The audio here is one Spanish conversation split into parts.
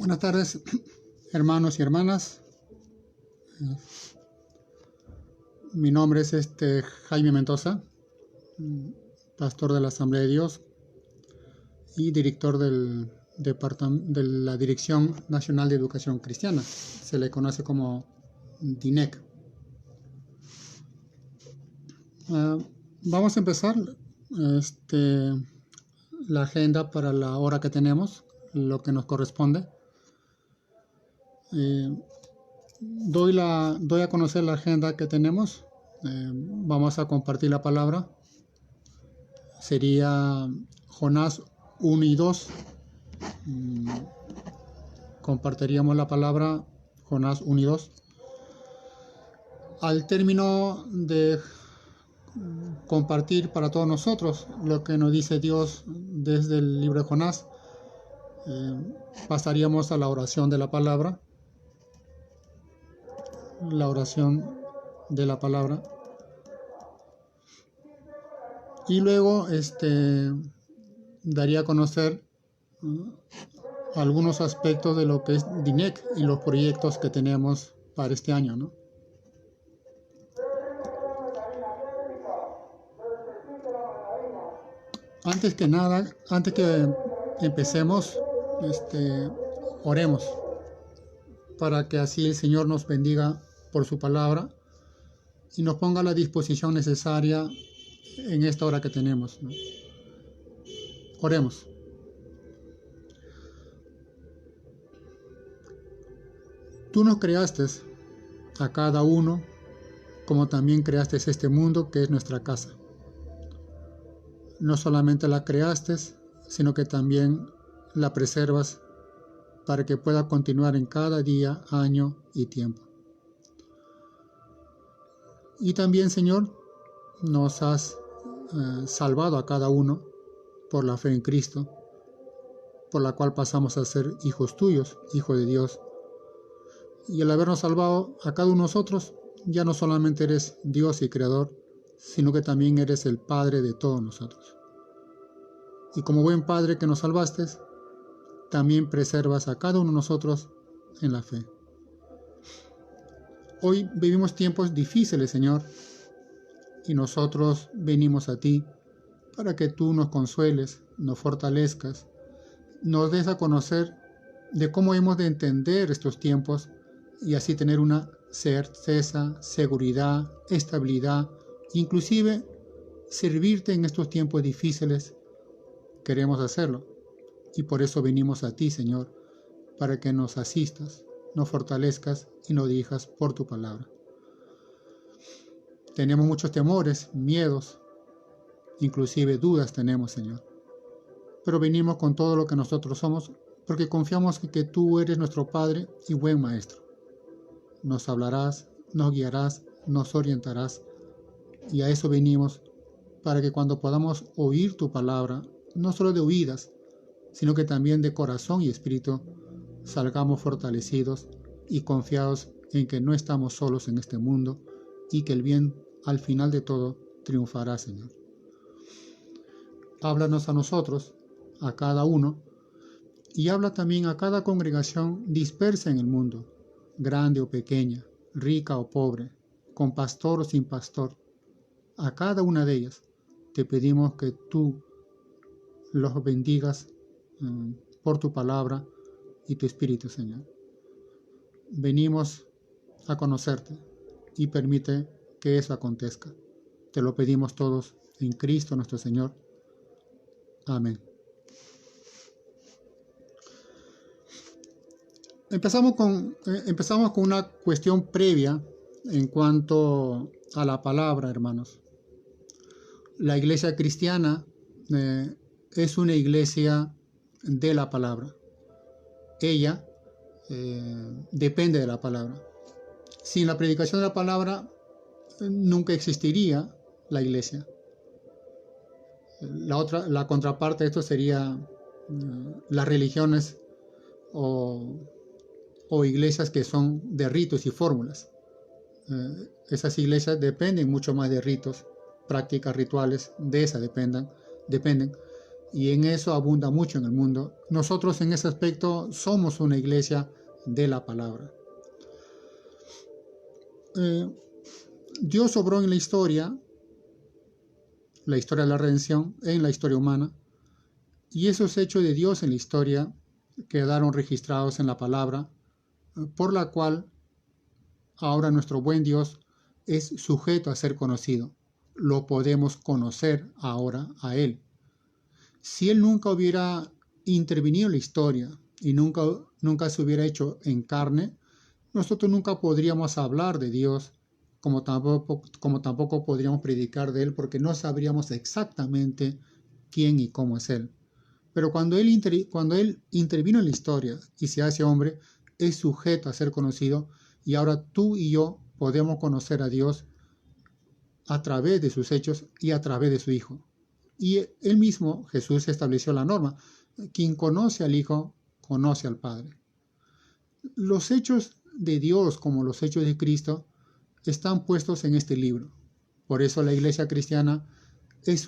Buenas tardes, hermanos y hermanas. Mi nombre es Jaime Mendoza, pastor de la Asamblea de Dios y director de la Dirección Nacional de Educación Cristiana. Se le conoce como DINEC. Vamos a empezar la agenda para la hora que tenemos, lo que nos corresponde. Doy a conocer la agenda que tenemos. Vamos a compartir la palabra. Sería Jonás 1 y 2. Compartiríamos la palabra Jonás 1 y 2. Al término de compartir para todos nosotros lo que nos dice Dios desde el libro de Jonás, pasaríamos a la oración de la palabra. La oración de la palabra. Y luego daría a conocer algunos aspectos de lo que es DINEC y los proyectos que tenemos para este año, ¿no? Antes que nada, antes que empecemos, oremos para que así el Señor nos bendiga por su palabra y nos ponga la disposición necesaria en esta hora que tenemos, ¿no? Oremos. Tú nos creaste a cada uno, como también creaste este mundo que es nuestra casa. No solamente la creaste, sino que también la preservas para que pueda continuar en cada día, año y tiempo. Y también, Señor, nos has salvado a cada uno por la fe en Cristo, por la cual pasamos a ser hijos tuyos, hijos de Dios. Y al habernos salvado a cada uno de nosotros, ya no solamente eres Dios y Creador, sino que también eres el Padre de todos nosotros. Y como buen Padre que nos salvaste, también preservas a cada uno de nosotros en la fe. Hoy vivimos tiempos difíciles, Señor, y nosotros venimos a ti para que tú nos consueles, nos fortalezcas, nos des a conocer de cómo hemos de entender estos tiempos y así tener una certeza, seguridad, estabilidad, inclusive servirte en estos tiempos difíciles. Queremos hacerlo y por eso venimos a ti, Señor, para que nos asistas, nos fortalezcas y nos dirijas por tu palabra. Tenemos muchos temores, miedos, inclusive dudas tenemos, Señor. Pero venimos con todo lo que nosotros somos porque confiamos que tú eres nuestro Padre y buen Maestro. Nos hablarás, nos guiarás, nos orientarás y a eso venimos para que cuando podamos oír tu palabra, no solo de oídas, sino que también de corazón y espíritu, salgamos fortalecidos y confiados en que no estamos solos en este mundo y que el bien al final de todo triunfará, Señor. Háblanos a nosotros, a cada uno, y habla también a cada congregación dispersa en el mundo, grande o pequeña, rica o pobre, con pastor o sin pastor. A cada una de ellas te pedimos que tú los bendigas por tu palabra y tu espíritu, Señor. Venimos a conocerte y permite que eso acontezca. Te lo pedimos todos en Cristo nuestro Señor. Amén. Empezamos con una cuestión previa en cuanto a la palabra, hermanos. La iglesia cristiana es una iglesia de la palabra. Ella depende de la palabra. Sin la predicación de la palabra nunca existiría la iglesia. La contraparte de esto sería las religiones o iglesias que son de ritos y fórmulas. Esas iglesias dependen mucho más de ritos, prácticas rituales, de esas dependen. y en eso abunda mucho en el mundo. Nosotros en ese aspecto somos una iglesia de la palabra. Dios obró en la historia de la redención, en la historia humana, y esos hechos de Dios en la historia quedaron registrados en la palabra, por la cual ahora nuestro buen Dios es sujeto a ser conocido. Lo podemos conocer ahora a Él. Si Él nunca hubiera intervenido en la historia y nunca se hubiera hecho en carne, nosotros nunca podríamos hablar de Dios, como tampoco podríamos predicar de Él, porque no sabríamos exactamente quién y cómo es Él. Pero cuando Él intervino en la historia y se hace hombre, es sujeto a ser conocido, y ahora tú y yo podemos conocer a Dios a través de sus hechos y a través de su Hijo. Y Él mismo, Jesús, estableció la norma. Quien conoce al Hijo, conoce al Padre. Los hechos de Dios, como los hechos de Cristo, están puestos en este libro. Por eso la iglesia cristiana es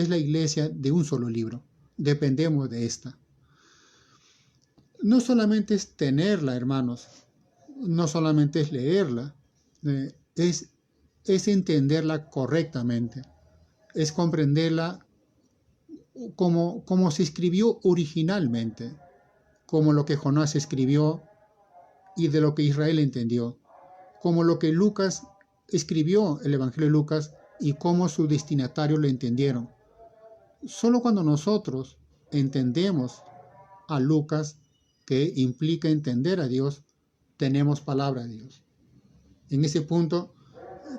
la iglesia de un solo libro. Dependemos de esta. No solamente es tenerla, hermanos, no solamente es leerla, es entenderla correctamente, es comprenderla como se escribió originalmente, como lo que Jonás escribió y de lo que Israel entendió, como lo que Lucas escribió, el Evangelio de Lucas, y cómo sus destinatarios lo entendieron. Solo cuando nosotros entendemos a Lucas, que implica entender a Dios, tenemos palabra de Dios. En ese punto,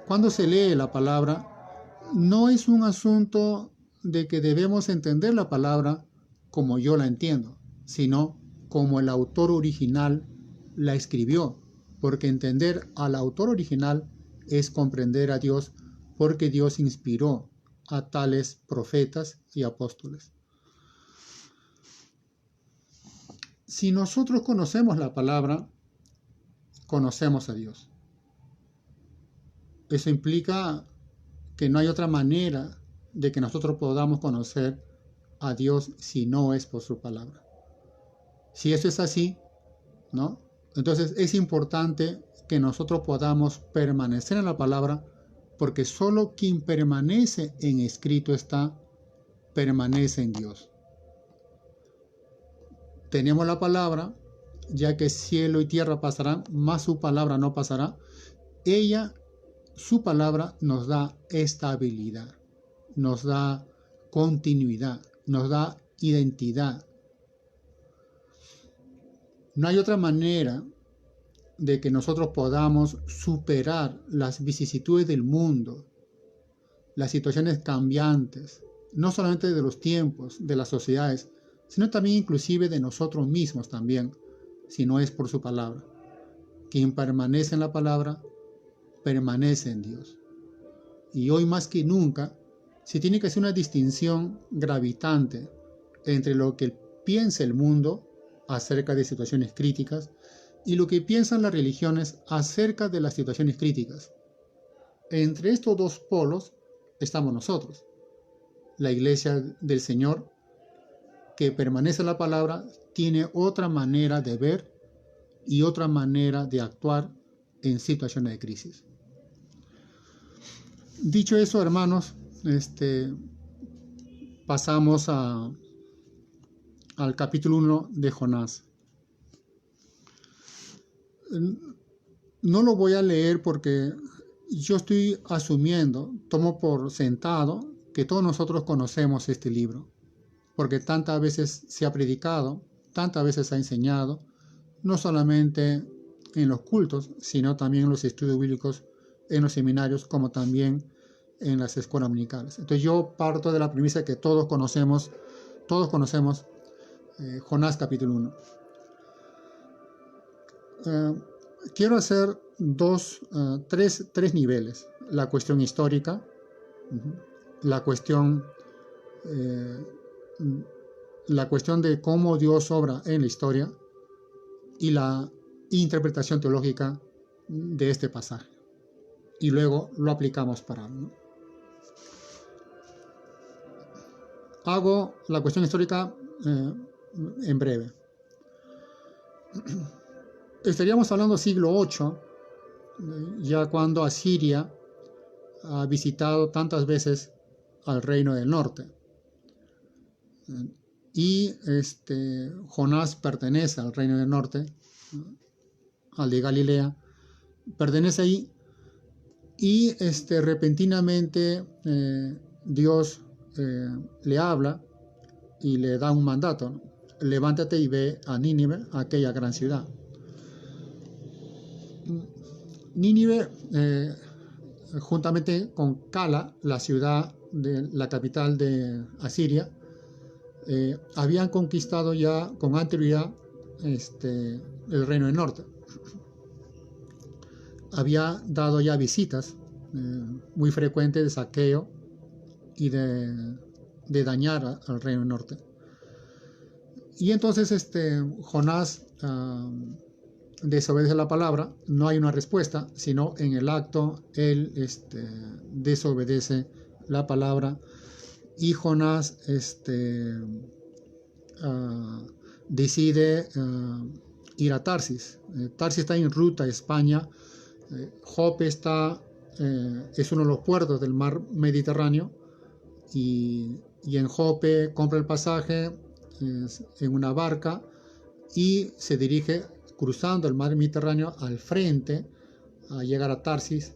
cuando se lee la palabra, no es un asunto de que debemos entender la palabra como yo la entiendo, sino como el autor original la escribió, porque entender al autor original es comprender a Dios, porque Dios inspiró a tales profetas y apóstoles. Si nosotros conocemos la palabra, conocemos a Dios. Eso implica que no hay otra manera de que nosotros podamos conocer a Dios si no es por su palabra. Si eso es así, ¿no? Entonces es importante que nosotros podamos permanecer en la palabra, porque solo quien permanece en escrito está, permanece en Dios. Tenemos la palabra, ya que cielo y tierra pasarán, mas su palabra no pasará. Su palabra nos da estabilidad, nos da continuidad, nos da identidad. No hay otra manera de que nosotros podamos superar las vicisitudes del mundo, las situaciones cambiantes, no solamente de los tiempos, de las sociedades, sino también inclusive de nosotros mismos también, si no es por su palabra. Quien permanece en la palabra, permanece en Dios. Y hoy más que nunca, se tiene que hacer una distinción gravitante entre lo que piensa el mundo acerca de situaciones críticas y lo que piensan las religiones acerca de las situaciones críticas. Entre estos dos polos estamos nosotros, la iglesia del Señor, que permanece en la palabra, tiene otra manera de ver y otra manera de actuar en situaciones de crisis. Dicho eso, hermanos, pasamos al capítulo 1 de Jonás. No lo voy a leer porque yo estoy asumiendo, tomo por sentado que todos nosotros conocemos este libro, porque tantas veces se ha predicado, tantas veces se ha enseñado, no solamente en los cultos, sino también en los estudios bíblicos, en los seminarios, como también en las escuelas dominicales. Entonces yo parto de la premisa que todos conocemos Jonás capítulo 1. Quiero hacer tres niveles: la cuestión histórica, la cuestión de cómo Dios obra en la historia y la interpretación teológica de este pasaje. Y luego lo aplicamos para, ¿no? hago la cuestión histórica en breve. Estaríamos hablando siglo VIII, ya cuando Asiria ha visitado tantas veces al reino del norte. Y Jonás pertenece al reino del norte, al de Galilea, pertenece ahí, y repentinamente Dios le habla y le da un mandato, ¿no? Levántate y ve a Nínive, aquella gran ciudad. Nínive, juntamente con Cala, la ciudad de la capital de Asiria, habían conquistado ya con anterioridad el reino del norte. Había dado ya visitas muy frecuentes de saqueo y de dañar al reino del norte. Y entonces Jonás desobedece la palabra, no hay una respuesta, sino en el acto él desobedece la palabra, y Jonás decide ir a Tarsis. Tarsis está en ruta a España. Jope es uno de los puertos del mar Mediterráneo, y en Jope compra el pasaje en una barca y se dirige cruzando el mar Mediterráneo al frente a llegar a Tarsis,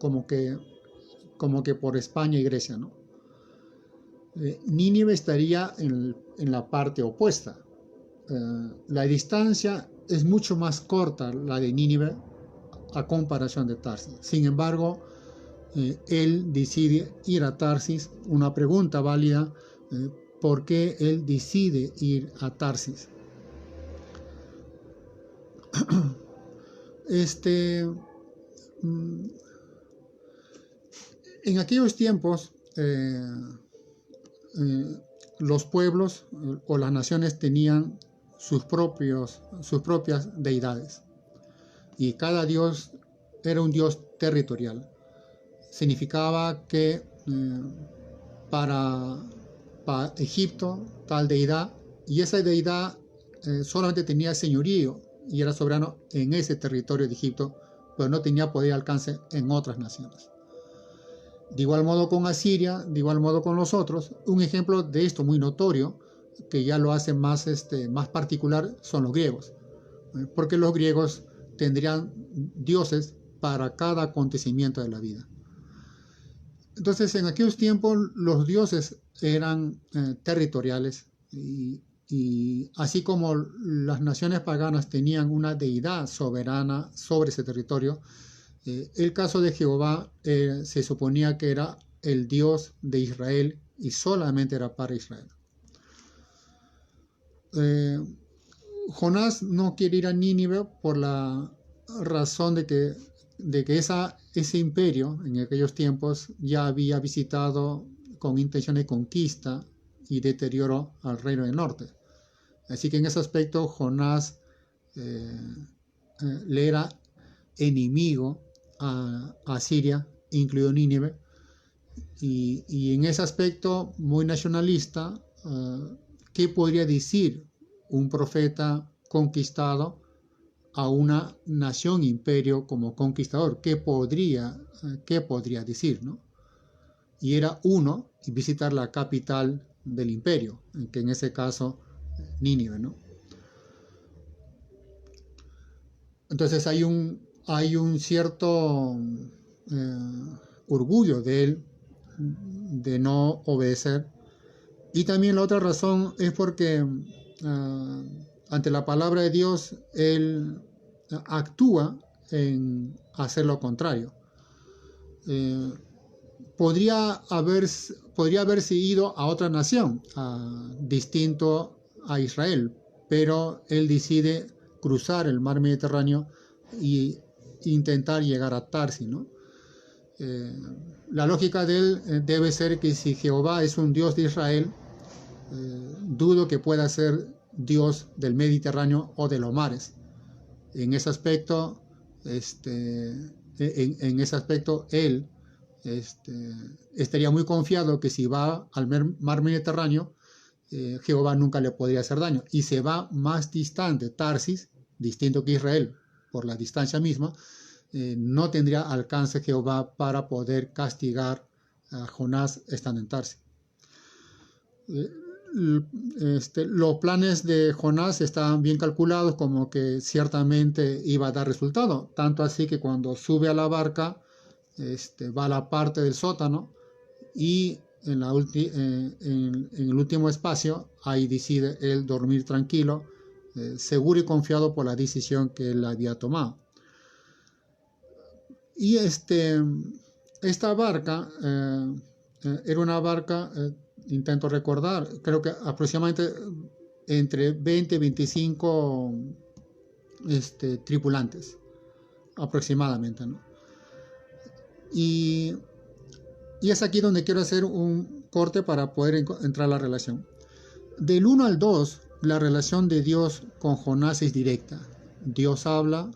como que por España y Grecia, ¿no? Nínive estaría en la parte opuesta. La distancia es mucho más corta, la de Nínive, a comparación de Tarsis. Sin embargo, él decide ir a Tarsis. Una pregunta válida: ¿por qué él decide ir a Tarsis? En aquellos tiempos, los pueblos o las naciones tenían sus propias deidades, y cada dios era un dios territorial. Significaba que para Egipto tal deidad, y esa deidad solamente tenía señorío y era soberano en ese territorio de Egipto, pero no tenía poder y alcance en otras naciones. De igual modo con Asiria, de igual modo con los otros. Un ejemplo de esto muy notorio, que ya lo hace más particular, son los griegos, porque los griegos tendrían dioses para cada acontecimiento de la vida. Entonces, en aquellos tiempos los dioses eran territoriales, y así como las naciones paganas tenían una deidad soberana sobre ese territorio, el caso de Jehová se suponía que era el Dios de Israel y solamente era para Israel. Jonás no quiere ir a Nínive por la razón de que ese imperio en aquellos tiempos ya había visitado con intención de conquista y deterioro al reino del norte. Así que en ese aspecto Jonás le era enemigo a Siria, incluido Nínive, y en ese aspecto muy nacionalista, ¿qué podría decir un profeta conquistado a una nación imperio como conquistador? ¿Qué podría decir, ¿no? Y era uno, y visitar la capital del imperio, que en ese caso Nínive, ¿no? Entonces hay un cierto orgullo de él de no obedecer. Y también la otra razón es porque ante la palabra de Dios él actúa en hacer lo contrario. Podría haberse ido a otra nación, distinto a Israel, pero él decide cruzar el mar Mediterráneo e intentar llegar a Tarsis, ¿no? La lógica de él debe ser que si Jehová es un Dios de Israel, dudo que pueda ser Dios del Mediterráneo o de los mares. En ese aspecto, él estaría muy confiado que si va al mar Mediterráneo, Jehová nunca le podría hacer daño. Y se va más distante, Tarsis, distinto que Israel, por la distancia misma, no tendría alcance Jehová para poder castigar a Jonás estando en Tarsis. Los planes de Jonás estaban bien calculados, como que ciertamente iba a dar resultado, tanto así que cuando sube a la barca, va a la parte del sótano y en el último espacio, ahí decide él dormir tranquilo, seguro y confiado por la decisión que él había tomado. Y esta barca era una barca, intento recordar, creo que aproximadamente entre 20 y 25 tripulantes, aproximadamente, ¿no? Y es aquí donde quiero hacer un corte para poder entrar a la relación. Del 1 al 2, la relación de Dios con Jonás es directa. Dios habla,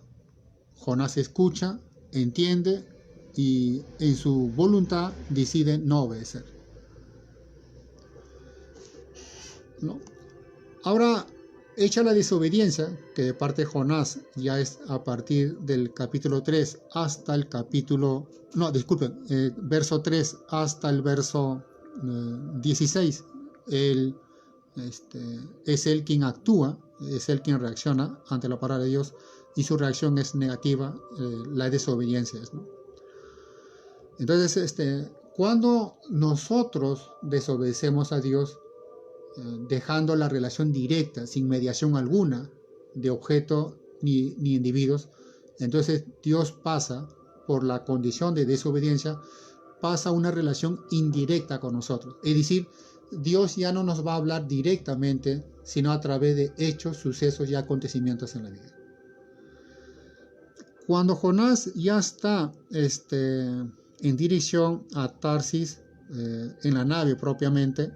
Jonás escucha, entiende y en su voluntad decide no obedecer, ¿no? Ahora, hecha la desobediencia, que de parte de Jonás ya es a partir del capítulo 3 hasta el capítulo, no, disculpen, verso 3 hasta el verso 16, él es él quien actúa, es él quien reacciona ante la palabra de Dios, y su reacción es negativa, la desobediencia es, ¿no? Entonces, cuando nosotros desobedecemos a Dios, dejando la relación directa, sin mediación alguna de objeto ni individuos, entonces Dios pasa, por la condición de desobediencia, pasa una relación indirecta con nosotros. Es decir, Dios ya no nos va a hablar directamente, sino a través de hechos, sucesos y acontecimientos en la vida. Cuando Jonás ya está en dirección a Tarsis, en la nave propiamente,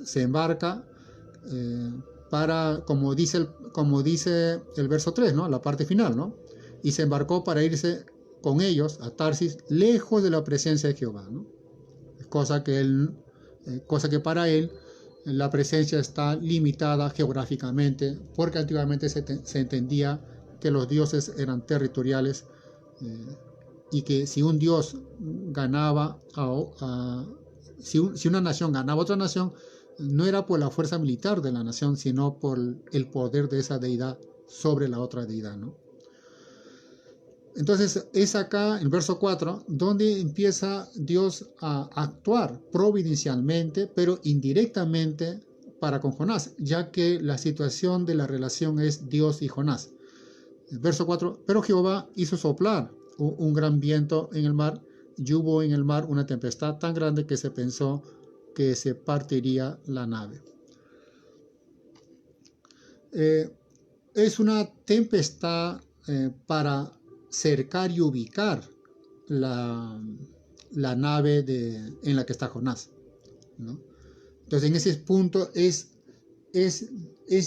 se embarca para, como dice el verso 3, ¿no? La parte final, ¿no? Y se embarcó para irse con ellos a Tarsis, lejos de la presencia de Jehová, ¿no? Cosa que para él la presencia está limitada geográficamente, porque antiguamente se entendía que los dioses eran territoriales, y que si un dios ganaba si una nación ganaba a otra nación, no era por la fuerza militar de la nación, sino por el poder de esa deidad sobre la otra deidad, ¿no? Entonces es acá, en el verso 4, donde empieza Dios a actuar providencialmente, pero indirectamente para con Jonás, ya que la situación de la relación es Dios y Jonás. El verso 4, pero Jehová hizo soplar un gran viento en el mar, y hubo en el mar una tempestad tan grande que se pensó que se partiría la nave. Es una tempestad para cercar y ubicar la nave en la que está Jonás, ¿no? Entonces en ese punto es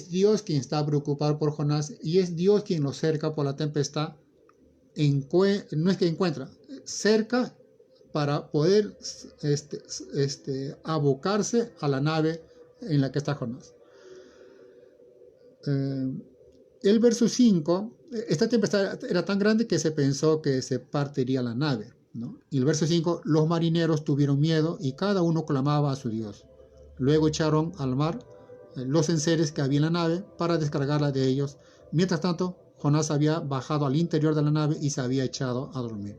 Dios quien está preocupado por Jonás, y es Dios quien lo cerca por la tempestad. No es que encuentra, cerca para poder abocarse a la nave en la que está Jonás. El verso 5, esta tempestad era tan grande que se pensó que se partiría la nave, ¿no? Y el verso 5, los marineros tuvieron miedo y cada uno clamaba a su Dios. Luego echaron al mar los enseres que había en la nave para descargarla de ellos. Mientras tanto, Jonás había bajado al interior de la nave y se había echado a dormir.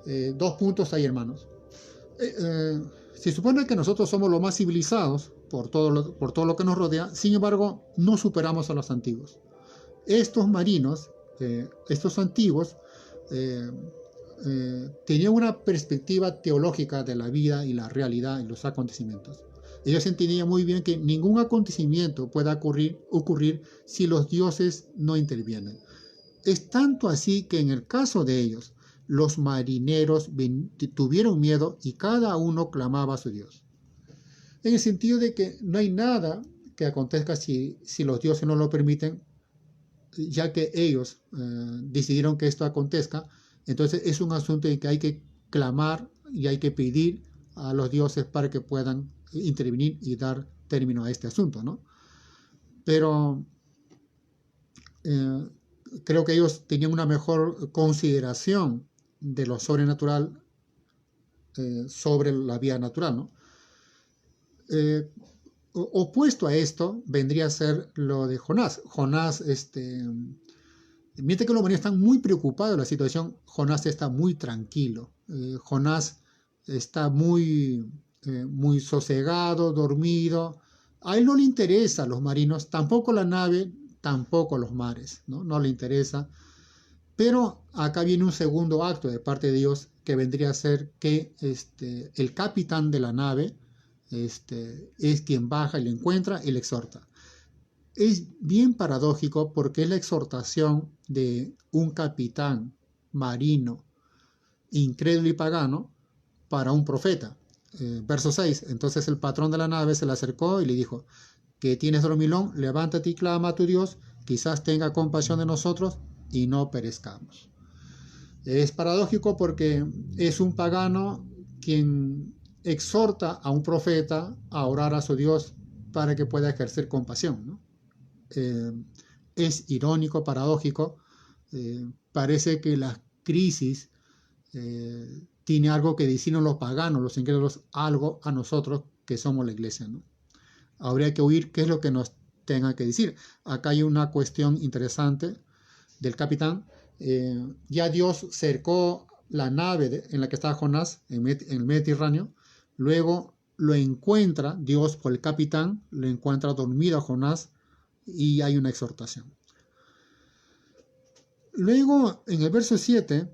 2 puntos ahí, hermanos. Se supone que nosotros somos los más civilizados por todo lo que nos rodea, sin embargo, no superamos a los antiguos. Estos marinos, estos antiguos, tenían una perspectiva teológica de la vida y la realidad y los acontecimientos. Ellos entendían muy bien que ningún acontecimiento pueda ocurrir si los dioses no intervienen. Es tanto así que en el caso de ellos, los marineros tuvieron miedo y cada uno clamaba a su Dios. En el sentido de que no hay nada que acontezca si los dioses no lo permiten, ya que ellos decidieron que esto acontezca. Entonces es un asunto en que hay que clamar y hay que pedir a los dioses para que puedan intervenir y dar término a este asunto, ¿no? Pero creo que ellos tenían una mejor consideración de lo sobrenatural sobre la vida natural, ¿no? Opuesto a esto vendría a ser lo de Jonás. Jonás, mientras que los marinos están muy preocupados de la situación, Jonás está muy tranquilo. Jonás está muy sosegado, dormido. A él no le interesa a los marinos, tampoco la nave, tampoco los mares, ¿no? No le interesa. Pero acá viene un segundo acto de parte de Dios que vendría a ser que el capitán de la nave es quien baja y le encuentra y le exhorta. Es bien paradójico porque es la exhortación de un capitán marino, incrédulo y pagano, para un profeta. Verso 6. Entonces el patrón de la nave se le acercó y le dijo: ¿Qué tienes, dormilón? Levántate y clama a tu Dios, quizás tenga compasión de nosotros y no perezcamos. Es paradójico porque es un pagano quien exhorta a un profeta a orar a su Dios para que pueda ejercer compasión, ¿no? Es irónico, paradójico. Parece que la crisis tiene algo que decirnos los paganos, los incrédulos, algo a nosotros que somos la iglesia, ¿no? Habría que oír qué es lo que nos tenga que decir. Acá hay una cuestión interesante del capitán. Ya Dios cercó la nave en la que estaba Jonás en el Mediterráneo. Luego lo encuentra Dios por el capitán, lo encuentra dormido a Jonás y hay una exhortación. Luego en el verso 7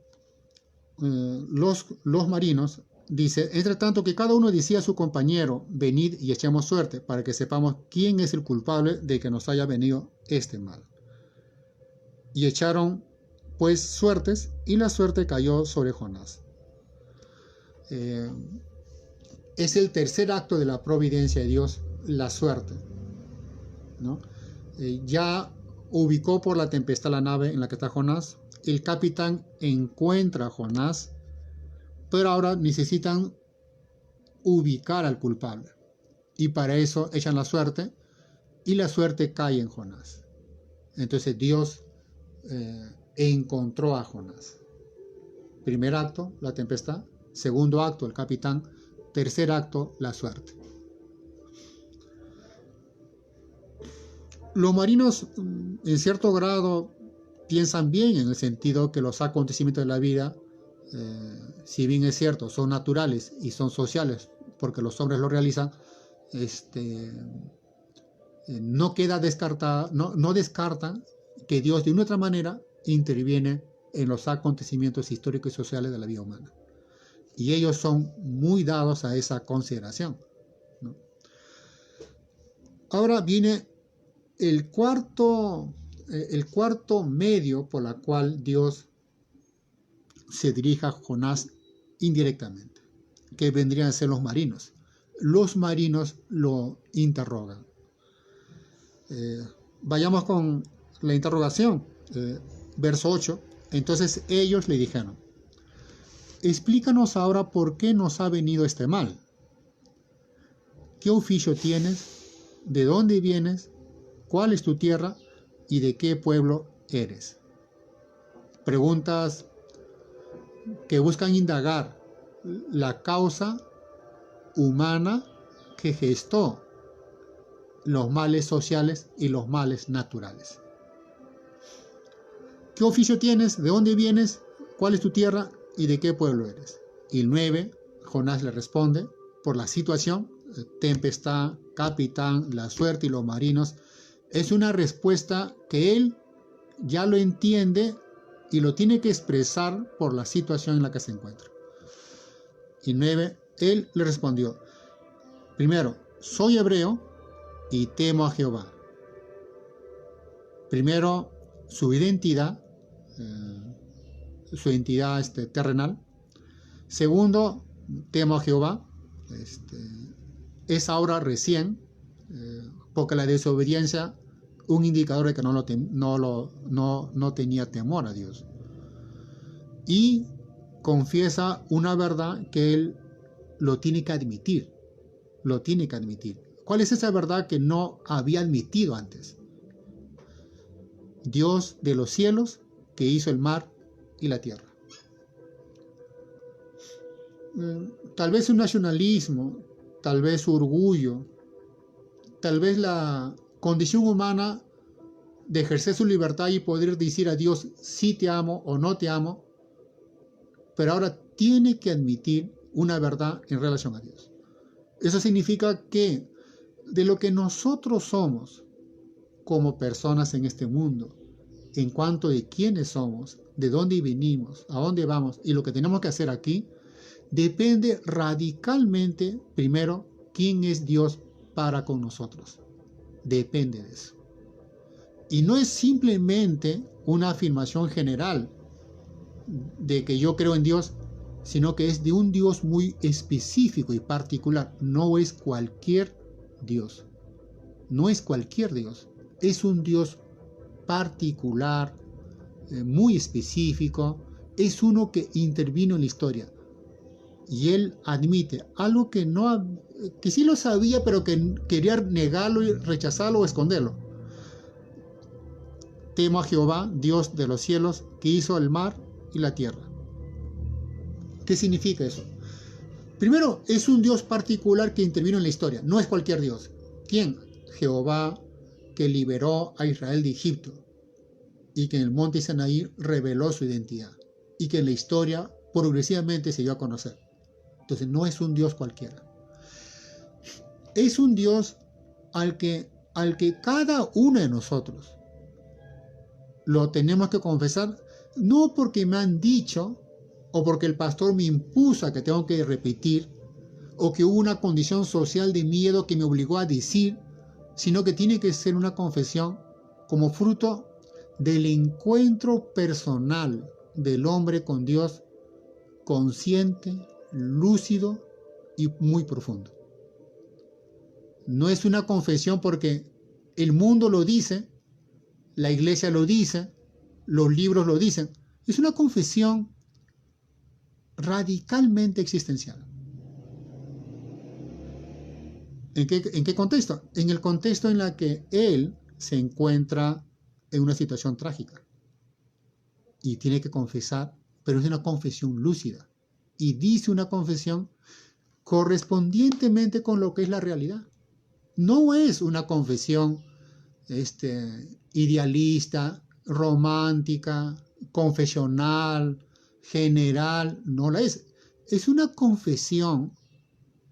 los marinos dice: entre tanto que cada uno decía a su compañero: venid y echemos suerte para que sepamos quién es el culpable de que nos haya venido este mal. Y echaron pues suertes, y la suerte cayó sobre Jonás. Es el tercer acto de la providencia de Dios, la suerte, ¿no? Ya ubicó por la tempestad la nave en la que está Jonás. El capitán encuentra a Jonás, pero ahora necesitan ubicar al culpable. Y para eso echan la suerte, y la suerte cae en Jonás. Entonces Dios encontró a Jonás. Primer acto, la tempestad. Segundo acto, el capitán. Tercer acto, la suerte. Los marinos, en cierto grado, piensan bien en el sentido que los acontecimientos de la vida, si bien es cierto, son naturales y son sociales, porque los hombres lo realizan, no queda descartada, no descartan que Dios de una u otra manera interviene en los acontecimientos históricos y sociales de la vida humana. Y ellos son muy dados a esa consideración, ¿no? Ahora viene el cuarto medio por la cual Dios se dirige a Jonás indirectamente, que vendrían a ser los marinos. Los marinos lo interrogan. Vayamos con la interrogación. Verso 8. Entonces ellos le dijeron: explícanos ahora por qué nos ha venido este mal. ¿Qué oficio tienes? ¿De dónde vienes? ¿Cuál es tu tierra? ¿Y de qué pueblo eres? Preguntas que buscan indagar la causa humana que gestó los males sociales y los males naturales. ¿Qué oficio tienes? ¿De dónde vienes? ¿Cuál es tu tierra? ¿Y de qué pueblo eres? Y el 9, Jonás le responde por la situación, tempestad, capitán, la suerte y los marinos. Es una respuesta que él ya lo entiende y lo tiene que expresar por la situación en la que se encuentra. Y 9, él le respondió: primero, soy hebreo y temo a Jehová. Primero, su identidad terrenal. Segundo, temo a Jehová. Es ahora recién, porque la desobediencia, un indicador de que no tenía temor a Dios. y confiesa una verdad que él lo tiene que admitir. Lo tiene que admitir. ¿Cuál es esa verdad que no había admitido antes? Dios de los cielos, que hizo el mar y la tierra. Tal vez un nacionalismo, tal vez orgullo, tal vez la condición humana de ejercer su libertad y poder decir a Dios sí te amo o no te amo, pero ahora tiene que admitir una verdad en relación a Dios. Eso significa que de lo que nosotros somos como personas en este mundo, en cuanto de quiénes somos, de dónde venimos, a dónde vamos y lo que tenemos que hacer aquí, depende radicalmente, primero, quién es Dios para con nosotros. Depende de eso. Y no es simplemente una afirmación general de que yo creo en Dios, sino que es de un Dios muy específico y particular. No es cualquier Dios. No es cualquier Dios. Es un Dios particular, muy específico. Es uno que intervino en la historia. Y él admite algo que sí lo sabía, pero que quería negarlo y rechazarlo o esconderlo. Temo a Jehová, Dios de los cielos, que hizo el mar y la tierra. ¿Qué significa eso? Primero, es un Dios particular que intervino en la historia. No es cualquier Dios. ¿Quién? Jehová, que liberó a Israel de Egipto y que en el monte Sinaí reveló su identidad y que en la historia progresivamente se dio a conocer. Entonces no es un Dios cualquiera. Es un Dios al que cada uno de nosotros lo tenemos que confesar, no porque me han dicho o porque el pastor me impuso a que tengo que repetir o que hubo una condición social de miedo que me obligó a decir, sino que tiene que ser una confesión como fruto del encuentro personal del hombre con Dios, consciente, lúcido y muy profundo. No es una confesión porque el mundo lo dice, la iglesia lo dice, los libros lo dicen. Es una confesión radicalmente existencial. ¿En qué contexto? En el contexto en el que él se encuentra en una situación trágica y tiene que confesar, pero es una confesión lúcida y dice una confesión correspondientemente con lo que es la realidad. No es una confesión idealista, romántica, confesional, general, no la es. Es una confesión,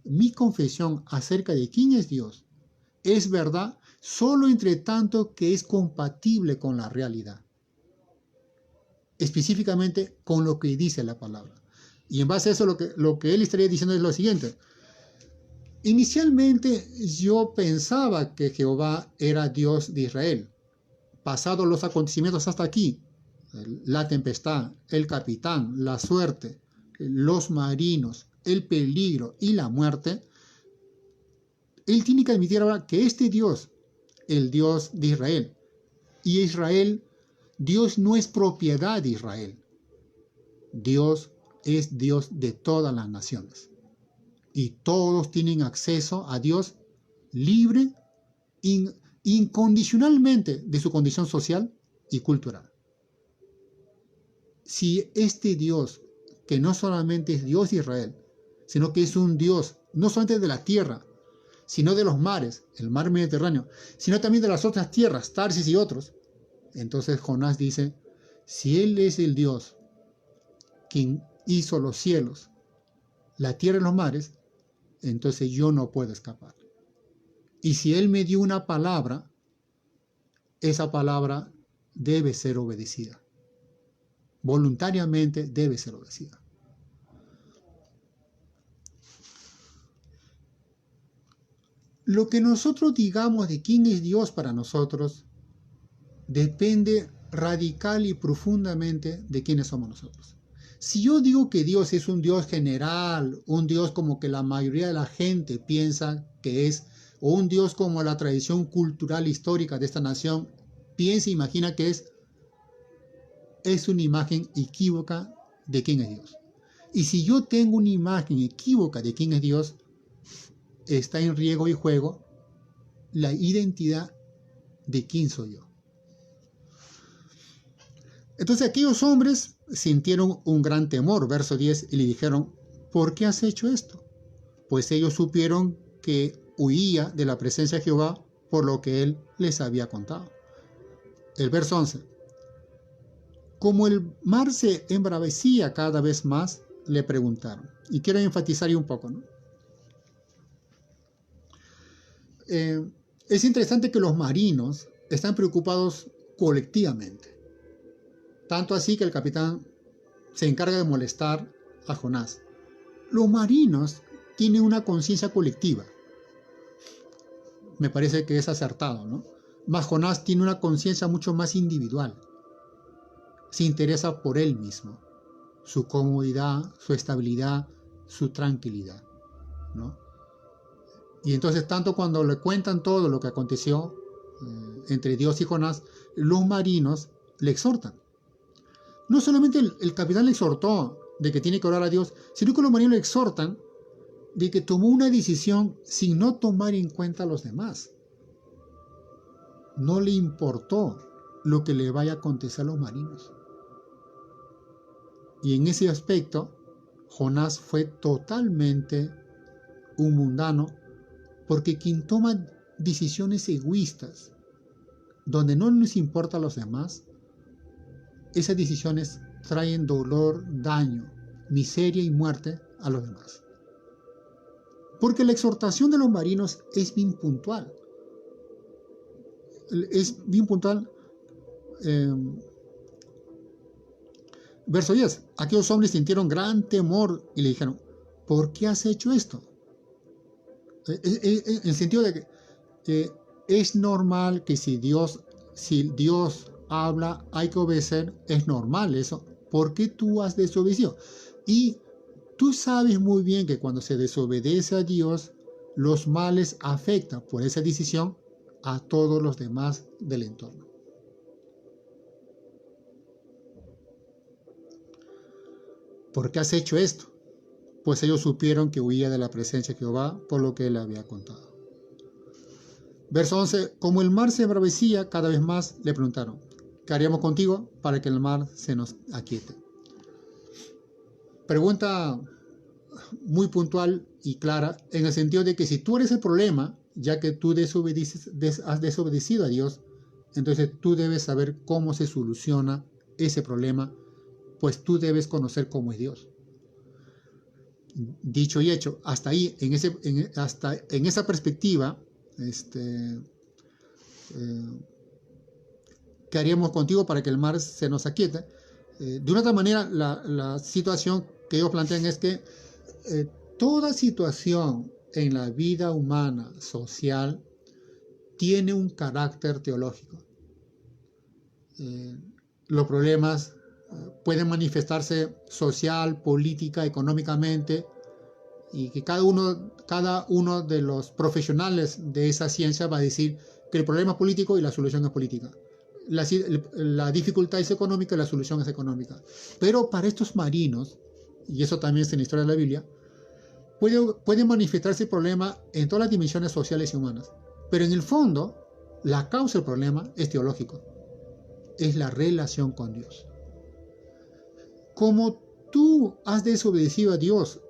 mi confesión acerca de quién es Dios, es verdad solo entre tanto que es compatible con la realidad, específicamente con lo que dice la palabra. Y en base a eso lo que él estaría diciendo es lo siguiente. Inicialmente yo pensaba que Jehová era Dios de Israel. Pasados los acontecimientos hasta aquí, la tempestad, el capitán, la suerte, los marinos, el peligro y la muerte, él tiene que admitir ahora que este Dios, el Dios de Israel, y Israel, Dios no es propiedad de Israel. Dios es Dios de todas las naciones. Y todos tienen acceso a Dios libre, incondicionalmente de su condición social y cultural. Si este Dios, que no solamente es Dios de Israel, sino que es un Dios no solamente de la tierra, sino de los mares, el mar Mediterráneo, sino también de las otras tierras, Tarsis y otros, entonces Jonás dice, si Él es el Dios quien hizo los cielos, la tierra y los mares, entonces yo no puedo escapar. Y si Él me dio una palabra, esa palabra debe ser obedecida. Voluntariamente debe ser obedecida. Lo que nosotros digamos de quién es Dios para nosotros depende radical y profundamente de quiénes somos nosotros. Si yo digo que Dios es un Dios general, un Dios como que la mayoría de la gente piensa que es, o un Dios como la tradición cultural histórica de esta nación piensa e imagina que es una imagen equívoca de quién es Dios. Y si yo tengo una imagen equívoca de quién es Dios, está en riesgo y juego la identidad de quién soy yo. Entonces aquellos hombres sintieron un gran temor, verso 10, y le dijeron, ¿por qué has hecho esto? Pues ellos supieron que huía de la presencia de Jehová por lo que él les había contado. El verso 11. Como el mar se embravecía cada vez más, le preguntaron. Y quiero enfatizar ahí un poco, ¿no? Es interesante que los marinos están preocupados colectivamente. Tanto así que el capitán se encarga de molestar a Jonás. Los marinos tienen una conciencia colectiva. Me parece que es acertado, ¿no? Mas Jonás tiene una conciencia mucho más individual. Se interesa por él mismo, su comodidad, su estabilidad, su tranquilidad, ¿no? Y entonces, tanto cuando le cuentan todo lo que aconteció entre Dios y Jonás, los marinos le exhortan. No solamente el capitán le exhortó de que tiene que orar a Dios, sino que los marinos le exhortan de que tomó una decisión sin no tomar en cuenta a los demás. No le importó lo que le vaya a acontecer a los marinos. Y en ese aspecto, Jonás fue totalmente un mundano, porque quien toma decisiones egoístas, donde no nos importa a los demás, esas decisiones traen dolor, daño, miseria y muerte a los demás. Porque la exhortación de los marinos es bien puntual. Es bien puntual. Verso 10. Aquellos hombres sintieron gran temor y le dijeron, ¿por qué has hecho esto? En el sentido de que es normal que si Dios habla, hay que obedecer, es normal eso. ¿Por qué tú has desobedecido? Y tú sabes muy bien que cuando se desobedece a Dios, los males afectan por esa decisión a todos los demás del entorno. ¿Por qué has hecho esto? Pues ellos supieron que huía de la presencia de Jehová por lo que él había contado. Verso 11. Como el mar se embravecía cada vez más, le preguntaron, ¿qué haríamos contigo para que el mar se nos aquiete? Pregunta muy puntual y clara, en el sentido de que si tú eres el problema, ya que tú has desobedecido a Dios, entonces tú debes saber cómo se soluciona ese problema, pues tú debes conocer cómo es Dios. Dicho y hecho, hasta ahí, en esa perspectiva, ¿qué haríamos contigo para que el mar se nos aquiete? De una otra manera, la situación que ellos plantean es que toda situación en la vida humana, social, tiene un carácter teológico. Los problemas pueden manifestarse social, política, económicamente, y que cada uno de los profesionales de esa ciencia va a decir que el problema es político y la solución es política. La dificultad es económica y la solución es económica. Pero para estos marinos, y eso también es en la historia de la Biblia, puede manifestarse el problema en todas las dimensiones sociales y humanas. Pero en el fondo, la causa del problema es teológico. Es la relación con Dios. Como tú has desobedecido a Dios,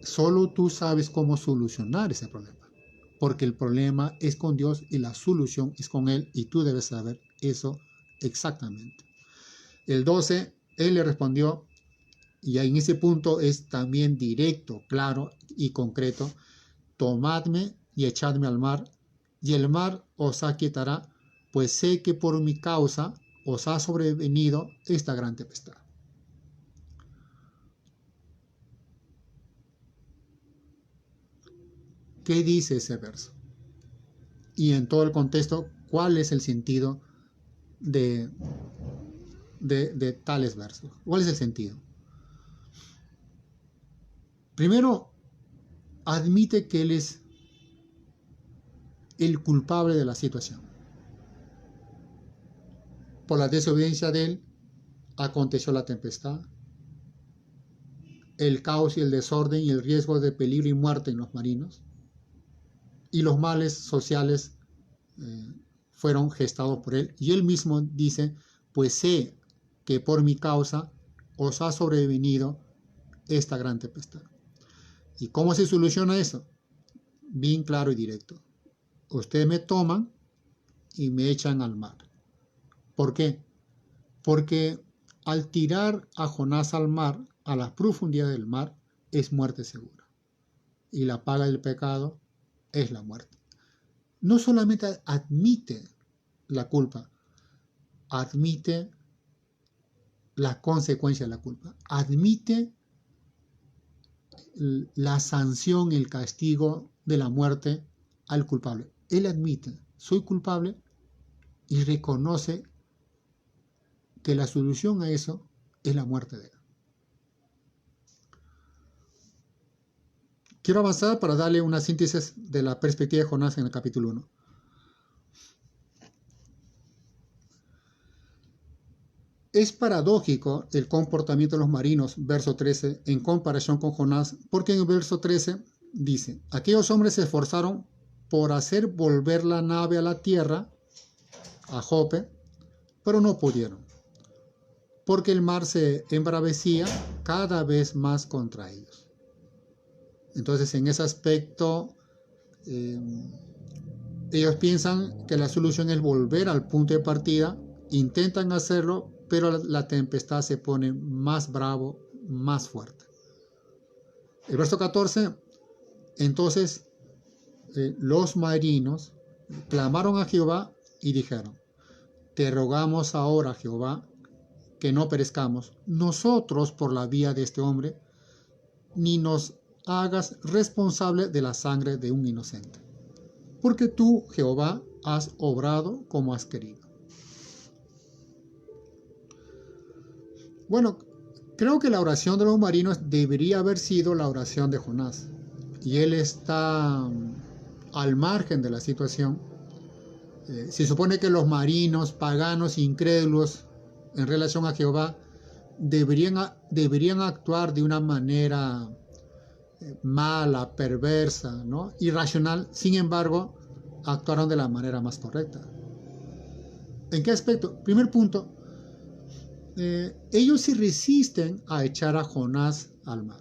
solo tú sabes cómo solucionar ese problema. Porque el problema es con Dios y la solución es con Él, y tú debes saber eso exactamente. El 12, Él le respondió, y en ese punto es también directo, claro y concreto, tomadme y echadme al mar, y el mar os aquietará, pues sé que por mi causa os ha sobrevenido esta gran tempestad. ¿Qué dice ese verso? Y en todo el contexto, ¿cuál es el sentido de tales versos? ¿Cuál es el sentido? Primero, admite que él es el culpable de la situación. Por la desobediencia de él, aconteció la tempestad, el caos y el desorden y el riesgo de peligro y muerte en los marinos, y los males sociales fueron gestados por él. Y él mismo dice, pues sé que por mi causa os ha sobrevenido esta gran tempestad. ¿Y cómo se soluciona eso? Bien claro y directo. Ustedes me toman y me echan al mar. ¿Por qué? Porque al tirar a Jonás al mar, a las profundidades del mar, es muerte segura. Y la paga del pecado es la muerte. No solamente admite la culpa, admite la consecuencia de la culpa, admite la sanción, el castigo de la muerte al culpable. Él admite, soy culpable, y reconoce que la solución a eso es la muerte de él. Quiero avanzar para darle una síntesis de la perspectiva de Jonás en el capítulo 1. Es paradójico el comportamiento de los marinos, verso 13, en comparación con Jonás, porque en el verso 13 dice, aquellos hombres se esforzaron por hacer volver la nave a la tierra, a Jope, pero no pudieron, porque el mar se embravecía cada vez más contra ellos. Entonces, en ese aspecto, ellos piensan que la solución es volver al punto de partida, intentan hacerlo, pero la tempestad se pone más bravo, más fuerte. El verso 14, entonces los marinos clamaron a Jehová y dijeron, te rogamos ahora, Jehová, que no perezcamos nosotros por la vía de este hombre, ni nos hagas responsable de la sangre de un inocente. Porque tú, Jehová, has obrado como has querido. Bueno, creo que la oración de los marinos debería haber sido la oración de Jonás. Y él está al margen de la situación. Se supone que los marinos, paganos, incrédulos, en relación a Jehová, deberían actuar de una manera mala, perversa, ¿no? Irracional. Sin embargo, actuaron de la manera más correcta. ¿En qué aspecto? Primer punto, ellos se resisten a echar a Jonás al mar.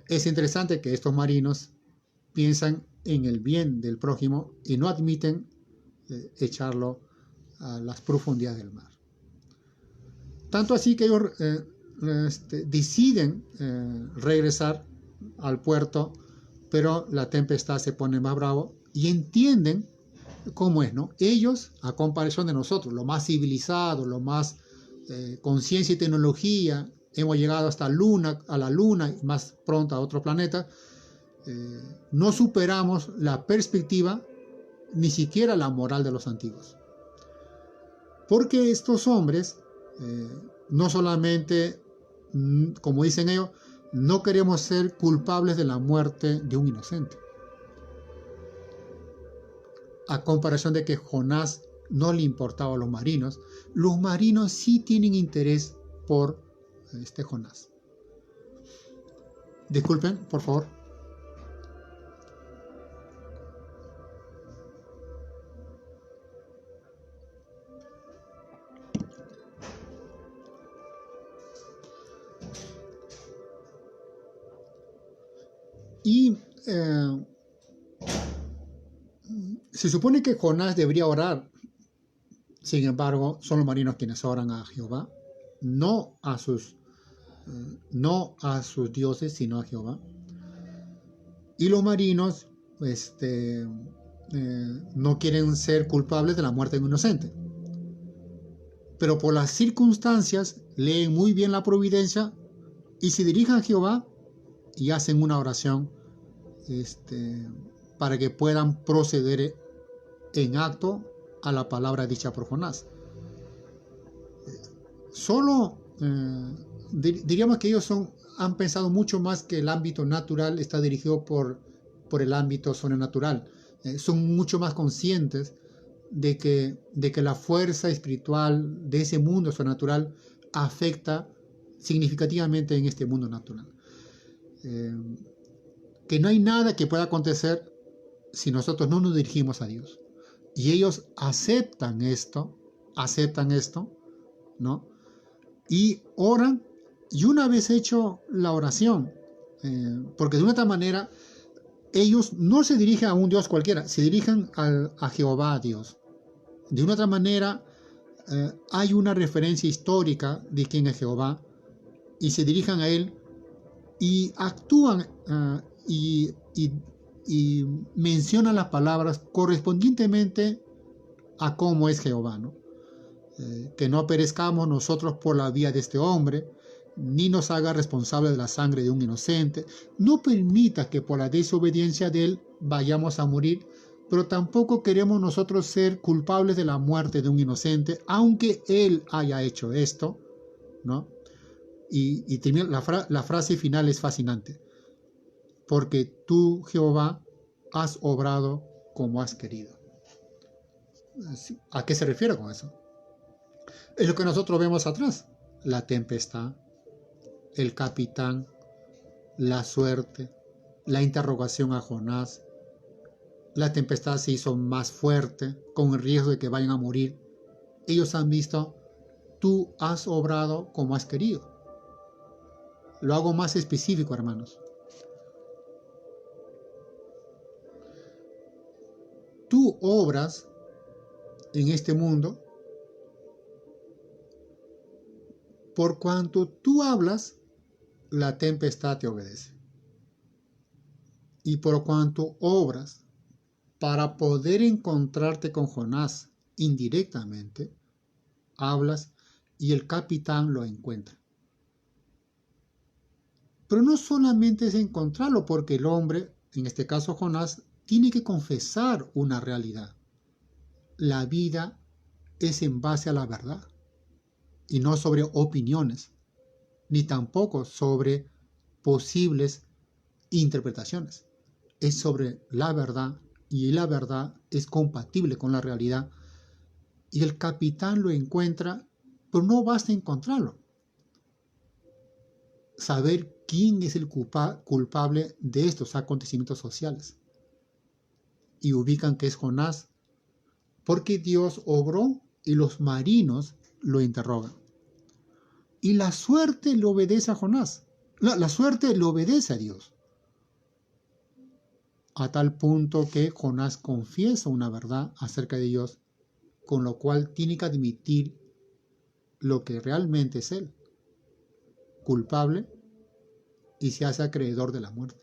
Es interesante que estos marinos piensan en el bien del prójimo y no admiten echarlo a las profundidades del mar. Tanto así que ellos deciden regresar al puerto, pero la tempestad se pone más bravo y entienden cómo es, ¿no? Ellos, a comparación de nosotros, lo más civilizado, lo más con ciencia y tecnología, hemos llegado hasta a la luna y más pronto a otro planeta, no superamos la perspectiva, ni siquiera la moral de los antiguos. Porque estos hombres, no solamente, como dicen ellos, no queremos ser culpables de la muerte de un inocente. A comparación de que Jonás no le importaba a los marinos sí tienen interés por Jonás. Disculpen, por favor. Y se supone que Jonás debería orar. Sin embargo, son los marinos quienes oran a Jehová, no a sus dioses, sino a Jehová. Y los marinos no quieren ser culpables de la muerte de un inocente. Pero por las circunstancias leen muy bien la providencia y se dirigen a Jehová y hacen una oración para que puedan proceder en acto a la palabra dicha por Jonás. Diríamos que ellos han pensado mucho más que el ámbito natural está dirigido por el ámbito sobrenatural. Son mucho más conscientes de que la fuerza espiritual de ese mundo sobrenatural afecta significativamente en este mundo natural. Que no hay nada que pueda acontecer si nosotros no nos dirigimos a Dios. Y ellos aceptan esto, ¿no? Y oran, y una vez hecho la oración, porque de una otra manera, ellos no se dirigen a un Dios cualquiera, se dirigen a Jehová Dios. De una otra manera, hay una referencia histórica de quién es Jehová, y se dirigen a Él, y actúan y mencionan las palabras correspondientemente a cómo es Jehová, ¿no? Que no perezcamos nosotros por la vía de este hombre, ni nos haga responsable de la sangre de un inocente. No permita que por la desobediencia de él vayamos a morir, pero tampoco queremos nosotros ser culpables de la muerte de un inocente, aunque él haya hecho esto, ¿no? Y la frase final es fascinante. Porque tú, Jehová, has obrado como has querido. ¿A qué se refiere con eso? Es lo que nosotros vemos atrás. La tempestad, el capitán, la suerte, la interrogación a Jonás. La tempestad se hizo más fuerte, con el riesgo de que vayan a morir. Ellos han visto, tú has obrado como has querido. Lo hago más específico, hermanos. Tú obras en este mundo por cuanto tú hablas, la tempestad te obedece. Y por cuanto obras para poder encontrarte con Jonás indirectamente, hablas y el capitán lo encuentra. Pero no solamente es encontrarlo, porque el hombre, en este caso Jonás, tiene que confesar una realidad. La vida es en base a la verdad y no sobre opiniones, ni tampoco sobre posibles interpretaciones. Es sobre la verdad, y la verdad es compatible con la realidad, y el capitán lo encuentra, pero no basta encontrarlo. Saber quién es el culpable de estos acontecimientos sociales. Y ubican que es Jonás, porque Dios obró y los marinos lo interrogan. Y la suerte le obedece a Jonás. La suerte le obedece a Dios. A tal punto que Jonás confiesa una verdad acerca de Dios, con lo cual tiene que admitir lo que realmente es él, culpable, y se hace acreedor de la muerte.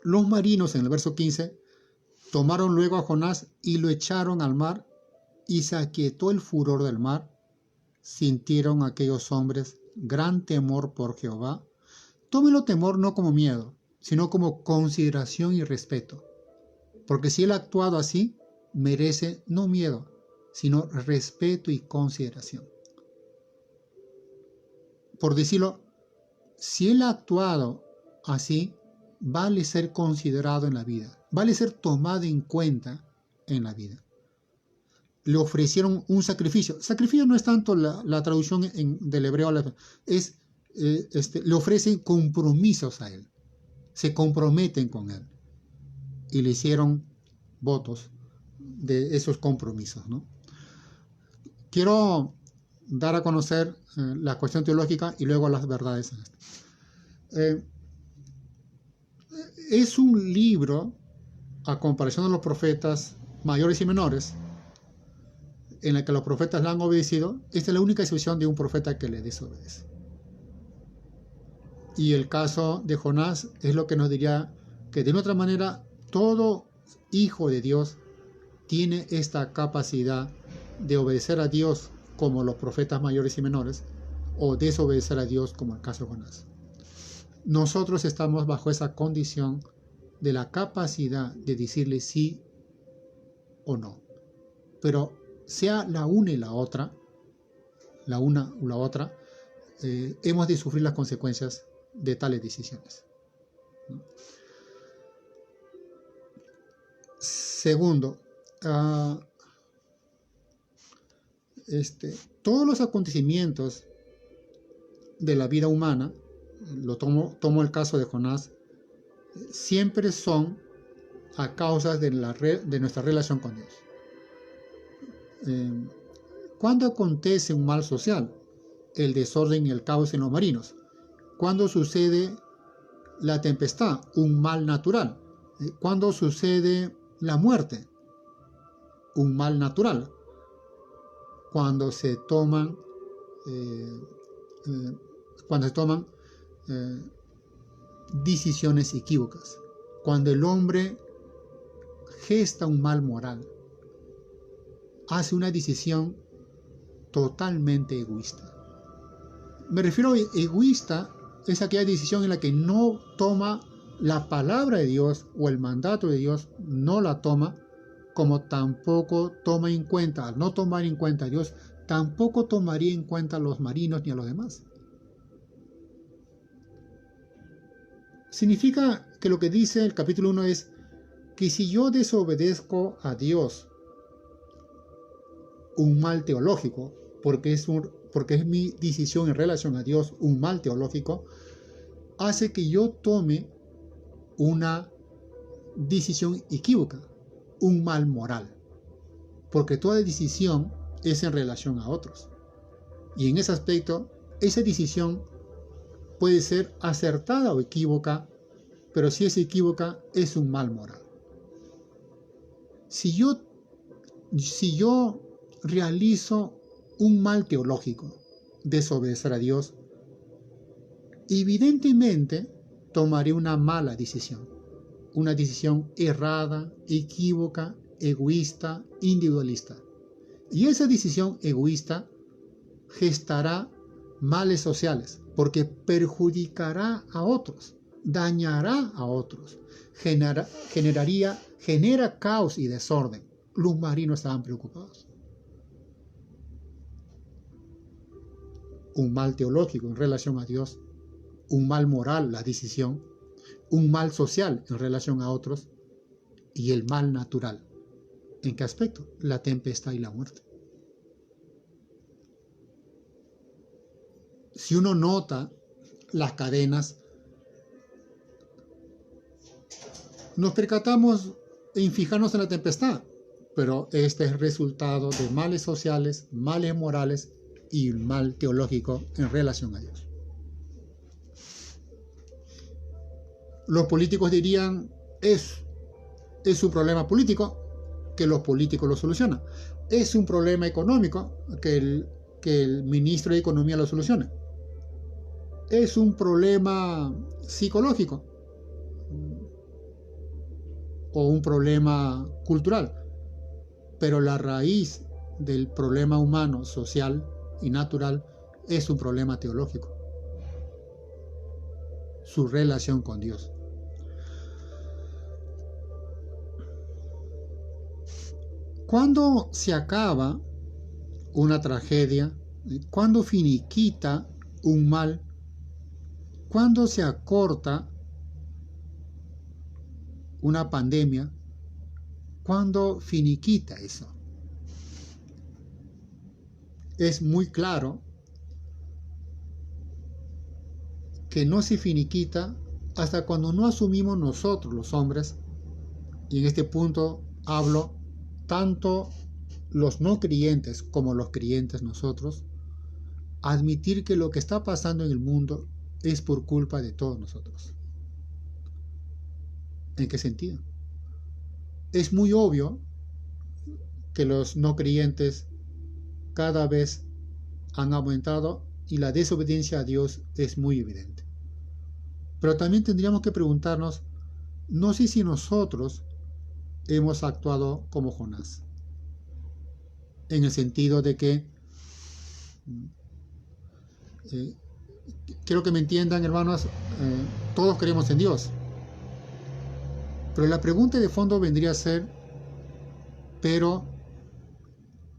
Los marinos, en el verso 15, tomaron luego a Jonás y lo echaron al mar, y se aquietó el furor del mar. Sintieron aquellos hombres gran temor por Jehová. Tómelo temor no como miedo, sino como consideración y respeto. Porque si él ha actuado así, merece no miedo, sino respeto y consideración. Por decirlo, si él ha actuado así, vale ser considerado en la vida, vale ser tomado en cuenta en la vida. Le ofrecieron un sacrificio. Sacrificio no es tanto la traducción del hebreo, le ofrecen compromisos a él. Se comprometen con él. Y le hicieron votos de esos compromisos, ¿no? Quiero dar a conocer la cuestión teológica y luego las verdades. Es un libro, a comparación de los profetas mayores y menores, en el que los profetas le han obedecido. Esta es la única excepción de un profeta que le desobedece. Y el caso de Jonás es lo que nos diría que de otra manera todo hijo de Dios tiene esta capacidad de obedecer a Dios como los profetas mayores y menores, o desobedecer a Dios como el caso de Jonás. Nosotros estamos bajo esa condición de la capacidad de decirle sí o no. Pero sea la una y la otra, hemos de sufrir las consecuencias de tales decisiones. Segundo, ah, todos los acontecimientos de la vida humana, tomo el caso de Jonás, siempre son a causa de nuestra relación con Dios. ¿Cuándo acontece un mal social? El desorden y el caos en los marinos. ¿Cuándo sucede la tempestad? Un mal natural. ¿Cuándo sucede la muerte? Un mal natural. Cuando se toman decisiones equívocas, cuando el hombre gesta un mal moral, hace una decisión totalmente egoísta. Me refiero a egoísta, es aquella decisión en la que no toma la palabra de Dios o el mandato de Dios, no la toma, como tampoco toma en cuenta, al no tomar en cuenta a Dios, tampoco tomaría en cuenta a los marinos ni a los demás. Significa que lo que dice el capítulo 1 es que si yo desobedezco a Dios, un mal teológico, porque es mi decisión en relación a Dios, un mal teológico, hace que yo tome una decisión equívoca, un mal moral, porque toda decisión es en relación a otros. Y en ese aspecto, esa decisión puede ser acertada o equívoca, pero si es equívoca, es un mal moral. Si yo realizo un mal teológico, desobedecer a Dios, evidentemente tomaré una mala decisión, una decisión errada, equívoca, egoísta, individualista. Y esa decisión egoísta gestará males sociales, porque perjudicará a otros, dañará a otros, genera caos y desorden. Los marinos estaban preocupados. Un mal teológico en relación a Dios, un mal moral, la decisión, un mal social en relación a otros y el mal natural. ¿En qué aspecto? La tempestad y la muerte. Si uno nota las cadenas, nos percatamos en fijarnos en la tempestad, pero este es resultado de males sociales, males morales y mal teológico en relación a Dios. Los políticos dirían, es un problema político, que los políticos lo solucionan. Es un problema económico, que el ministro de Economía lo solucione. Es un problema psicológico o un problema cultural, pero la raíz del problema humano, social y natural es un problema teológico, su relación con Dios. ¿Cuándo se acaba una tragedia? ¿Cuándo finiquita un mal? ¿Cuándo se acorta una pandemia? ¿Cuándo finiquita eso? Es muy claro que no se finiquita hasta cuando no asumimos nosotros los hombres, y en este punto hablo tanto los no creyentes como los creyentes nosotros, admitir que lo que está pasando en el mundo es por culpa de todos nosotros. ¿En qué sentido? Es muy obvio que los no creyentes cada vez han aumentado y la desobediencia a Dios es muy evidente. Pero también tendríamos que preguntarnos, no sé si nosotros hemos actuado como Jonás, en el sentido de que quiero que me entiendan, hermanos, todos creemos en Dios, pero la pregunta de fondo vendría a ser, pero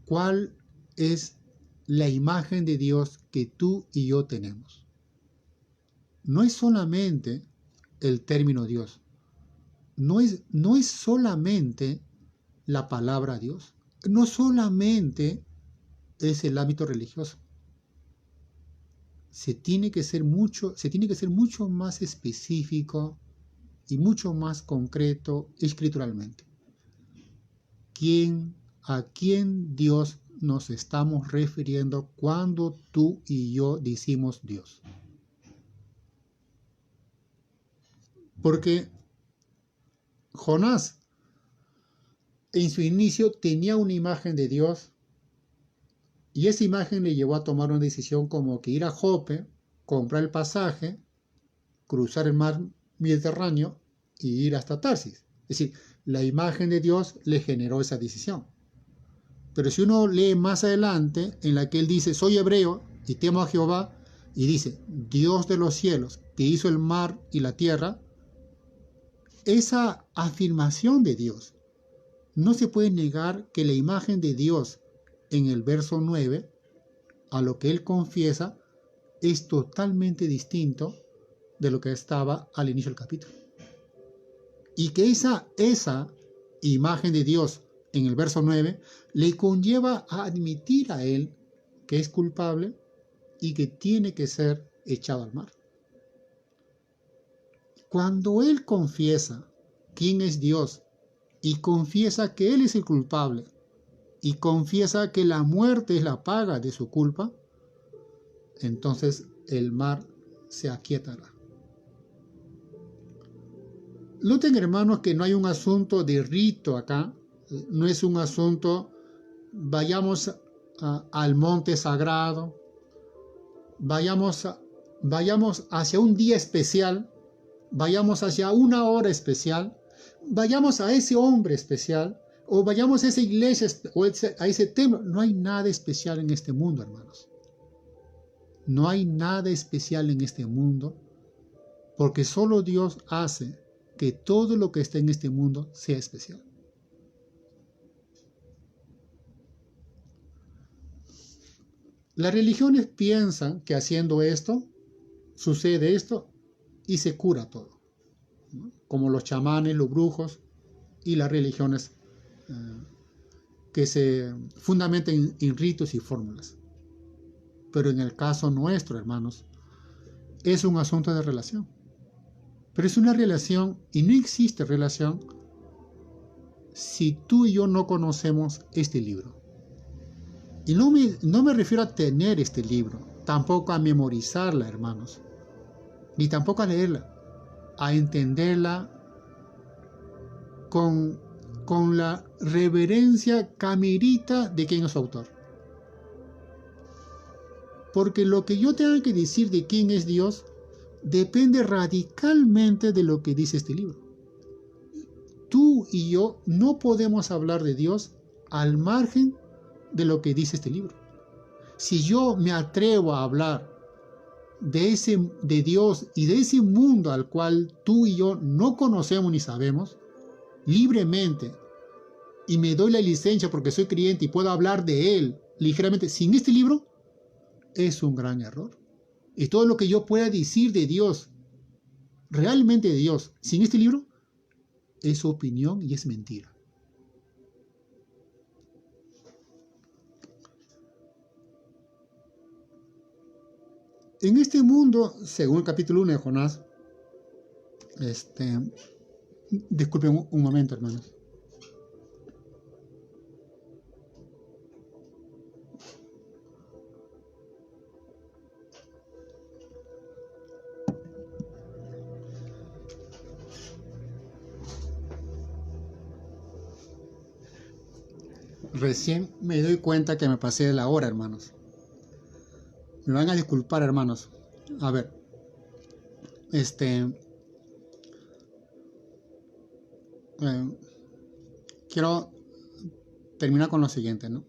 ¿cuál es la imagen de Dios que tú y yo tenemos? No es solamente el término Dios, no es solamente la palabra de Dios, no solamente es el ámbito religioso. Se tiene que ser mucho más específico y mucho más concreto escrituralmente. ¿A quién Dios nos estamos refiriendo cuando tú y yo decimos Dios? Porque Jonás en su inicio tenía una imagen de Dios y esa imagen le llevó a tomar una decisión como que ir a Jope, comprar el pasaje, cruzar el mar Mediterráneo y ir hasta Tarsis. Es decir, la imagen de Dios le generó esa decisión. Pero si uno lee más adelante, en la que él dice, soy hebreo y temo a Jehová, y dice, Dios de los cielos, que hizo el mar y la tierra, esa afirmación de Dios, no se puede negar que la imagen de Dios en el verso 9, a lo que él confiesa, es totalmente distinto de lo que estaba al inicio del capítulo. Y que esa imagen de Dios en el verso 9 le conlleva a admitir a él que es culpable y que tiene que ser echado al mar. Cuando él confiesa quién es Dios y confiesa que él es el culpable y confiesa que la muerte es la paga de su culpa, entonces el mar se aquietará. Noten, hermanos, que no hay un asunto de rito acá, no es un asunto, vayamos al monte sagrado, vayamos hacia un día especial, vayamos hacia una hora especial, vayamos a ese hombre especial, o vayamos a esa iglesia o a ese templo. No hay nada especial en este mundo, hermanos. No hay nada especial en este mundo, porque solo Dios hace que todo lo que está en este mundo sea especial. Las religiones piensan que haciendo esto, sucede esto y se cura todo, ¿no? Como los chamanes, los brujos y las religiones que se fundamentan en ritos y fórmulas. Pero en el caso nuestro, hermanos, es un asunto de relación. Pero es una relación y no existe relación si tú y yo no conocemos este libro. Y no me refiero a tener este libro, tampoco a memorizarla, hermanos, ni tampoco a leerla, a entenderla con la reverencia camerita de quien es su autor. Porque lo que yo tenga que decir de quién es Dios depende radicalmente de lo que dice este libro. Tú y yo no podemos hablar de Dios al margen de lo que dice este libro. Si yo me atrevo a hablar de Dios y de ese mundo al cual tú y yo no conocemos ni sabemos, libremente, y me doy la licencia porque soy creyente y puedo hablar de él ligeramente sin este libro, es un gran error. Y todo lo que yo pueda decir de Dios, realmente de Dios, sin este libro, es opinión y es mentira. En este mundo, según el capítulo 1 de Jonás, disculpen un momento, hermanos. Recién me doy cuenta que me pasé de la hora, hermanos. Me van a disculpar, hermanos. A ver. Quiero terminar con lo siguiente, ¿no?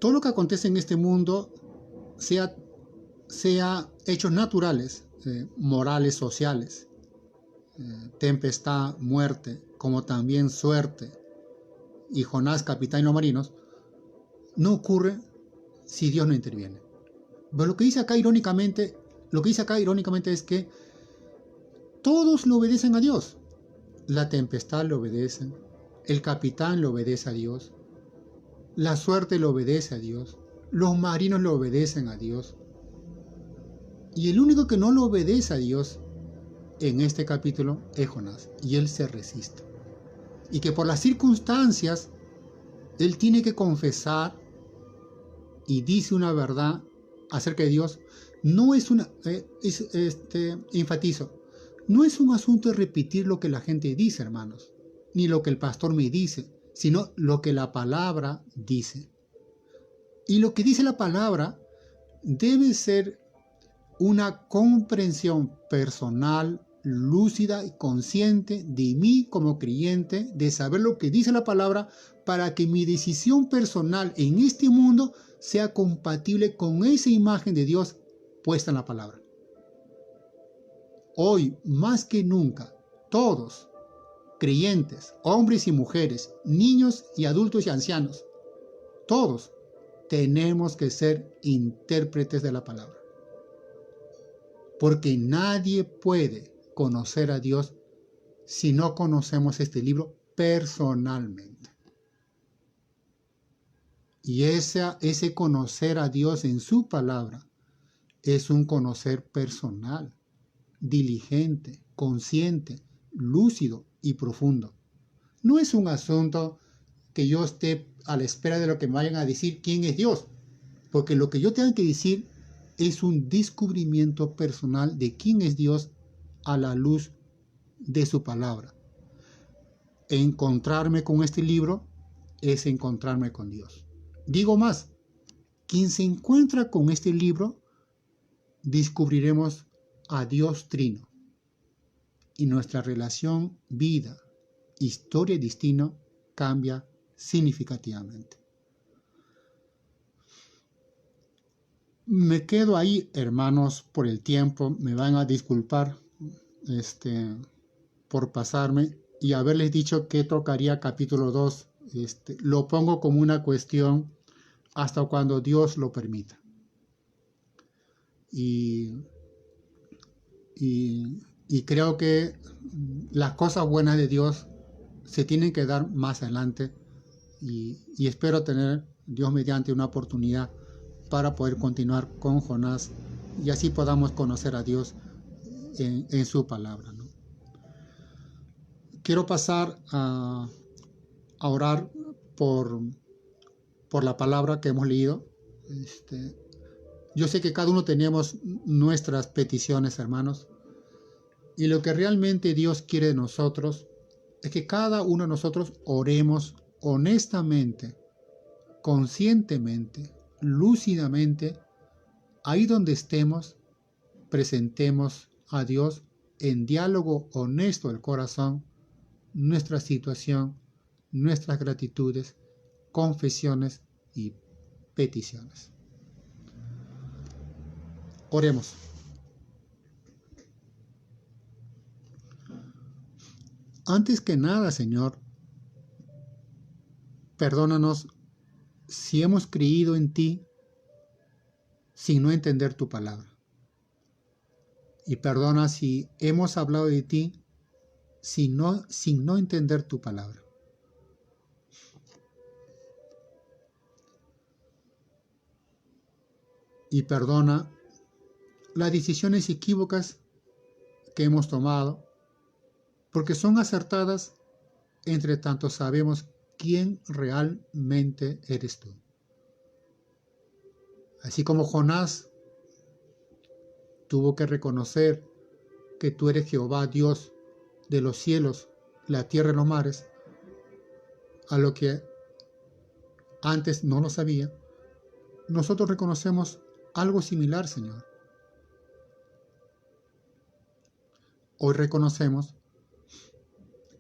Todo lo que acontece en este mundo, sea hechos naturales, morales, sociales, tempestad, muerte, como también suerte, y Jonás, capitán y los marinos, no ocurre si Dios no interviene. Pero lo que dice acá irónicamente es que Todos le obedecen a Dios. La tempestad le obedece, el capitán le obedece a Dios, la suerte le obedece a Dios, los marinos le obedecen a Dios. Y el único que no le obedece a Dios en este capítulo es Jonás, y él se resiste. Y que por las circunstancias, él tiene que confesar y dice una verdad acerca de Dios. No es una, enfatizo, no es un asunto de repetir lo que la gente dice, hermanos, ni lo que el pastor me dice, sino lo que la palabra dice. Y lo que dice la palabra debe ser una comprensión personal, lúcida y consciente de mí como creyente, de saber lo que dice la palabra para que mi decisión personal en este mundo sea compatible con esa imagen de Dios puesta en la palabra. Hoy, más que nunca, todos, creyentes, hombres y mujeres, niños y adultos y ancianos, todos tenemos que ser intérpretes de la palabra. Porque nadie puede conocer a Dios si no conocemos este libro personalmente. Y ese conocer a Dios en su palabra es un conocer personal, diligente, consciente, lúcido y profundo. No es un asunto que yo esté a la espera de lo que me vayan a decir quién es Dios, porque lo que yo tengo que decir es un descubrimiento personal de quién es Dios a la luz de su palabra. Encontrarme con este libro es encontrarme con Dios. Digo más, quien se encuentra con este libro, descubriremos a Dios Trino. Y nuestra relación, vida, historia y destino cambia significativamente. Me quedo ahí, hermanos, por el tiempo. Me van a disculpar por pasarme y haberles dicho que tocaría capítulo 2. Lo pongo como una cuestión hasta cuando Dios lo permita. Y creo que las cosas buenas de Dios se tienen que dar más adelante y espero tener, Dios mediante, una oportunidad para poder continuar con Jonás y así podamos conocer a Dios en su palabra, ¿no? Quiero pasar a orar por la palabra que hemos leído. Yo sé que cada uno tenemos nuestras peticiones, hermanos, y lo que realmente Dios quiere de nosotros es que cada uno de nosotros oremos honestamente, conscientemente, lúcidamente, ahí donde estemos, presentemos a Dios en diálogo honesto del corazón nuestra situación, nuestras gratitudes, confesiones y peticiones. Oremos. Antes que nada, Señor, perdónanos si hemos creído en ti sin no entender tu palabra. Y perdona si hemos hablado de ti sin no entender tu palabra. Y perdona las decisiones equívocas que hemos tomado, porque son acertadas, entre tanto sabemos quién realmente eres tú. Así como Jonás tuvo que reconocer que tú eres Jehová, Dios de los cielos, la tierra y los mares, a lo que antes no lo sabía, nosotros reconocemos algo similar, Señor. Hoy reconocemos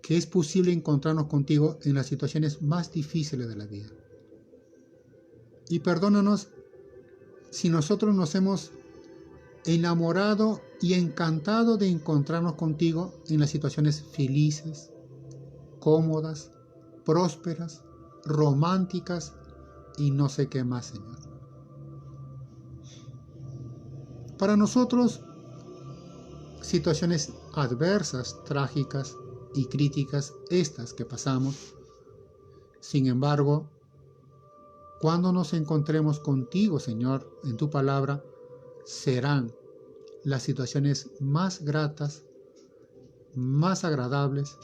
que es posible encontrarnos contigo en las situaciones más difíciles de la vida. Y perdónanos si nosotros nos hemos enamorado y encantado de encontrarnos contigo en las situaciones felices, cómodas, prósperas, románticas y no sé qué más, Señor. Para nosotros, situaciones adversas, trágicas y críticas estas que pasamos. Sin embargo, cuando nos encontremos contigo, Señor, en tu palabra, serán las situaciones más gratas, más agradables,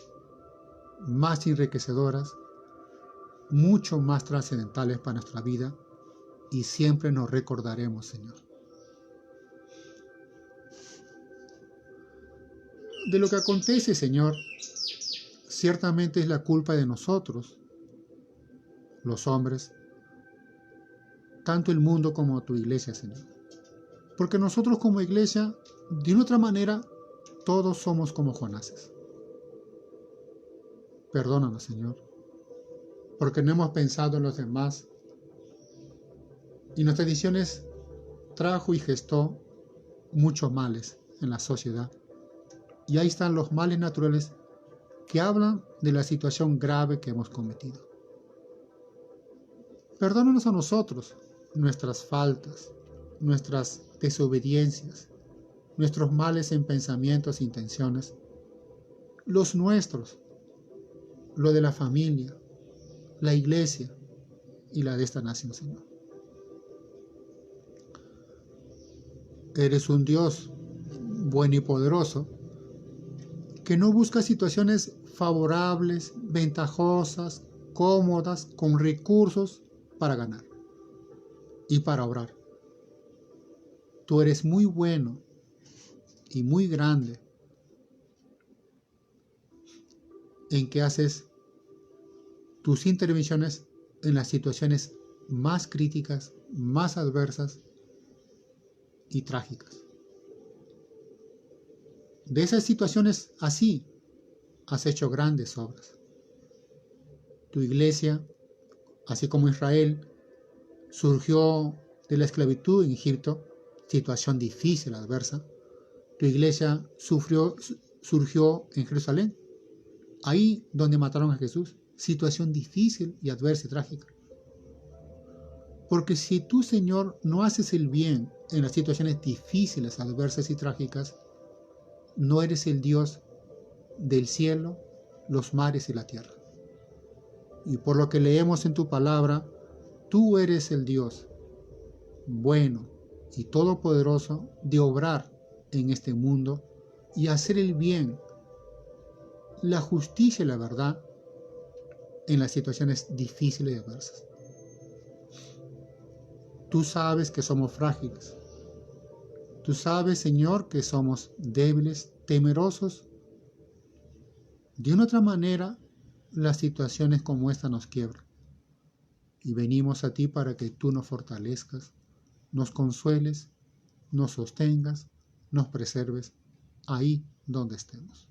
más enriquecedoras, mucho más trascendentales para nuestra vida, y siempre nos recordaremos, Señor. De lo que acontece, Señor, ciertamente es la culpa de nosotros, los hombres, tanto el mundo como tu iglesia, Señor. Porque nosotros como iglesia, de una otra manera, todos somos como Jonases. Perdónanos, Señor, porque no hemos pensado en los demás y nuestras decisiones trajo y gestó muchos males en la sociedad. Y ahí están los males naturales que hablan de la situación grave que hemos cometido. Perdónanos a nosotros nuestras faltas, nuestras desobediencias, nuestros males en pensamientos e intenciones, los nuestros, lo de la familia, la iglesia y la de esta nación, Señor. Eres un Dios bueno y poderoso que no busca situaciones favorables, ventajosas, cómodas, con recursos para ganar y para obrar. Tú eres muy bueno y muy grande en que haces tus intervenciones en las situaciones más críticas, más adversas y trágicas. De esas situaciones así has hecho grandes obras. Tu iglesia, así como Israel, surgió de la esclavitud en Egipto, situación difícil, adversa. Tu iglesia surgió en Jerusalén, ahí donde mataron a Jesús, situación difícil y adversa y trágica. Porque si tú, Señor, no haces el bien en las situaciones difíciles, adversas y trágicas, no eres el Dios del cielo, los mares y la tierra. Y por lo que leemos en tu palabra, tú eres el Dios bueno y todopoderoso de obrar en este mundo y hacer el bien, la justicia y la verdad en las situaciones difíciles y adversas. Tú sabes que somos frágiles. Tú sabes, Señor, que somos débiles, temerosos. De una otra manera, las situaciones como esta nos quiebran. Y venimos a ti para que tú nos fortalezcas, nos consueles, nos sostengas, nos preserves ahí donde estemos.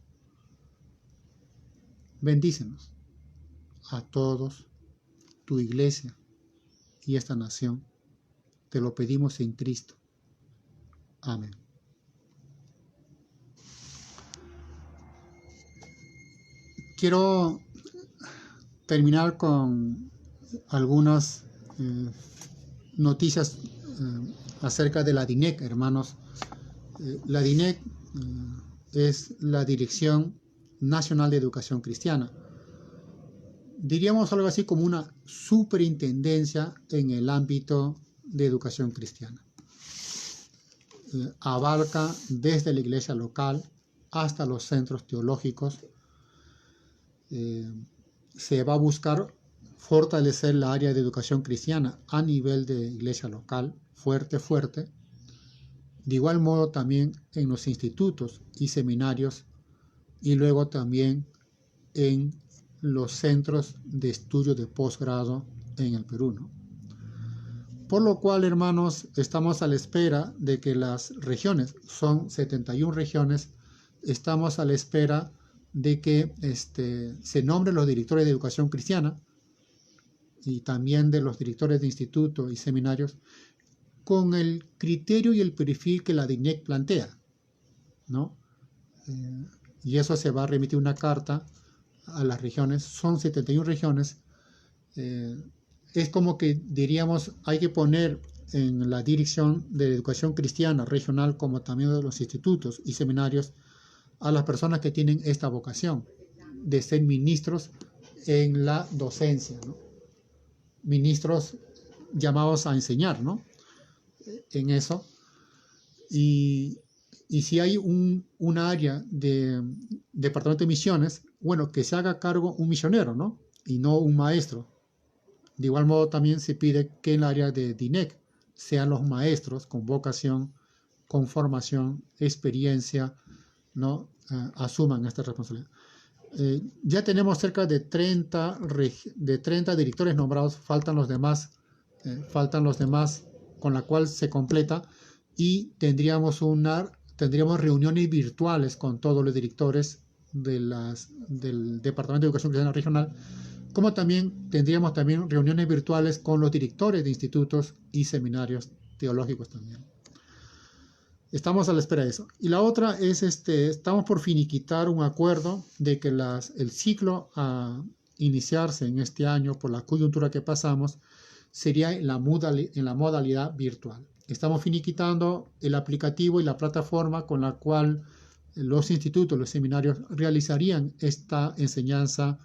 Bendícenos a todos, tu iglesia y esta nación. Te lo pedimos en Cristo. Amén. Quiero terminar con algunas noticias acerca de la DINEC, hermanos. La DINEC es la Dirección Nacional de Educación Cristiana. Diríamos algo así como una superintendencia en el ámbito de educación cristiana. Abarca desde la iglesia local hasta los centros teológicos. Se va a buscar fortalecer la área de educación cristiana a nivel de iglesia local, fuerte. De igual modo también en los institutos y seminarios y luego también en los centros de estudio de posgrado en el Perú, ¿no? Por lo cual, hermanos, estamos a la espera de que las regiones, son 71 regiones, estamos a la espera de que se nombren los directores de educación cristiana y también de los directores de instituto y seminarios con el criterio y el perfil que la DINEC plantea, ¿no? Y eso se va a remitir una carta a las regiones, son 71 regiones. Es como que diríamos, hay que poner en la dirección de educación cristiana regional como también de los institutos y seminarios a las personas que tienen esta vocación de ser ministros en la docencia, ¿no? Ministros llamados a enseñar, ¿no? En eso. Y si hay un área de departamento de misiones, bueno, que se haga cargo un misionero, ¿no? Y no un maestro. De igual modo también se pide que en el área de DINEC sean los maestros con vocación, con formación, experiencia, ¿no? Asuman esta responsabilidad. Ya tenemos cerca de 30 directores nombrados, faltan los demás con la cual se completa, y tendríamos reuniones virtuales con todos los directores del Departamento de Educación Cristiana Regional, como también tendríamos reuniones virtuales con los directores de institutos y seminarios teológicos también. Estamos a la espera de eso. Y la otra es, estamos por finiquitar un acuerdo de que el ciclo a iniciarse en este año, por la coyuntura que pasamos, sería en la modalidad virtual. Estamos finiquitando el aplicativo y la plataforma con la cual los institutos, los seminarios realizarían esta enseñanza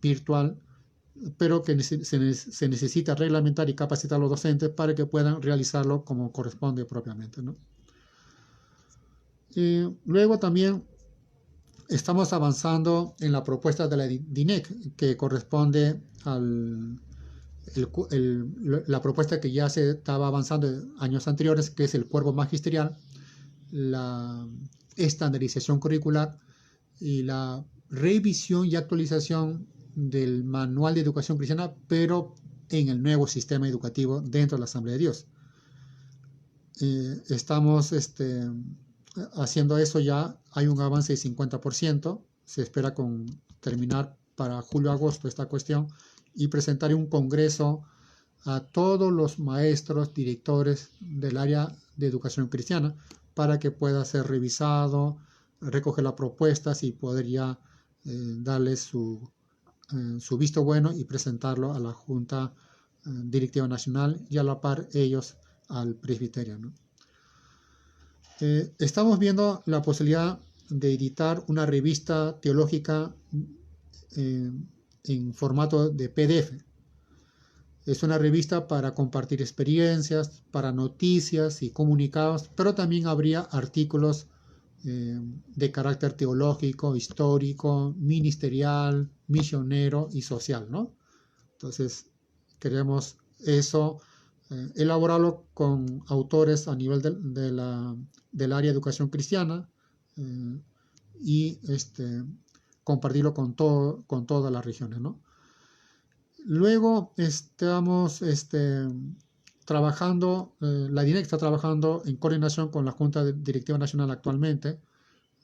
virtual, pero que se necesita reglamentar y capacitar a los docentes para que puedan realizarlo como corresponde propiamente, ¿no? Luego también estamos avanzando en la propuesta de la DINEC, que corresponde a la propuesta que ya se estaba avanzando en años anteriores, que es el cuerpo magisterial, la estandarización curricular y la revisión y actualización del manual de educación cristiana, pero en el nuevo sistema educativo dentro de la Asamblea de Dios. Estamos haciendo eso ya, hay un avance de 50%, se espera terminar para julio-agosto esta cuestión y presentar un congreso a todos los maestros, directores del área de educación cristiana para que pueda ser revisado, recoger las propuestas y poder ya darles su visto bueno y presentarlo a la Junta Directiva Nacional y a la par ellos al presbiterio, ¿no? Estamos viendo la posibilidad de editar una revista teológica en formato de PDF. Es una revista para compartir experiencias, para noticias y comunicados, pero también habría artículos de carácter teológico, histórico, ministerial, misionero y social, ¿no? Entonces, queremos eso, elaborarlo con autores a nivel del área de educación cristiana y compartirlo con todas las regiones, ¿no? Luego estamos trabajando, la DINEC está trabajando en coordinación con la Junta Directiva Nacional actualmente,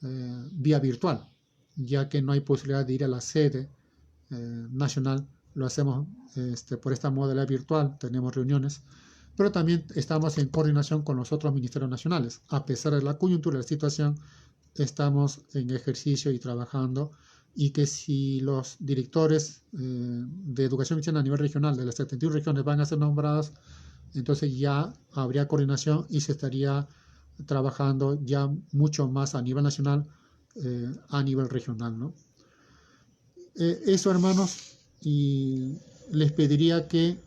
vía virtual, ya que no hay posibilidad de ir a la sede nacional, lo hacemos por esta modalidad virtual, tenemos reuniones, pero también estamos en coordinación con los otros ministerios nacionales. A pesar de la coyuntura de la situación, estamos en ejercicio y trabajando, y que si los directores de educación cristiana a nivel regional de las 71 regiones van a ser nombrados, entonces ya habría coordinación y se estaría trabajando ya mucho más a nivel nacional, a nivel regional, ¿no? Eso, hermanos, y les pediría que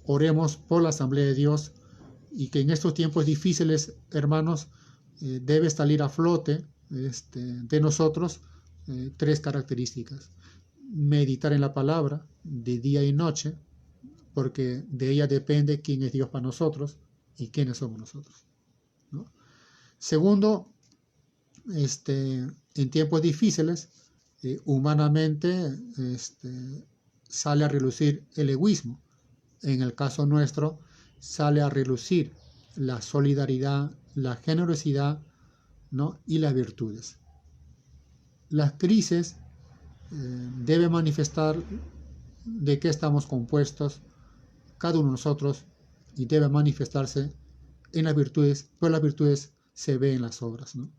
oremos por la Asamblea de Dios, y que en estos tiempos difíciles, hermanos, debe salir a flote de nosotros 3 características: meditar en la palabra de día y noche, porque de ella depende quién es Dios para nosotros y quiénes somos nosotros, ¿no? Segundo, en tiempos difíciles, humanamente sale a relucir el egoísmo. En el caso nuestro, sale a relucir la solidaridad, la generosidad, ¿no? Y las virtudes. Las crisis deben manifestar de qué estamos compuestos cada uno de nosotros, y debe manifestarse en las virtudes, pero las virtudes se ven en las obras, ¿no?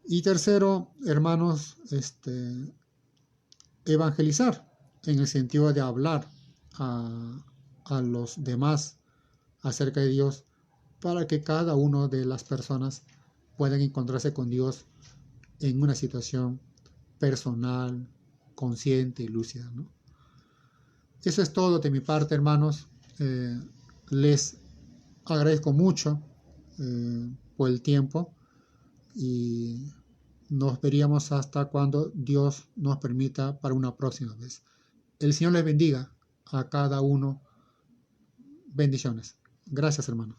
Y tercero, hermanos, evangelizar, en el sentido de hablar a los demás acerca de Dios, para que cada una de las personas puedan encontrarse con Dios en una situación personal, consciente y lúcida, ¿no? Eso es todo de mi parte, hermanos. Les agradezco mucho por el tiempo y nos veríamos hasta cuando Dios nos permita para una próxima vez. El Señor les bendiga a cada uno. Bendiciones. Gracias, hermano.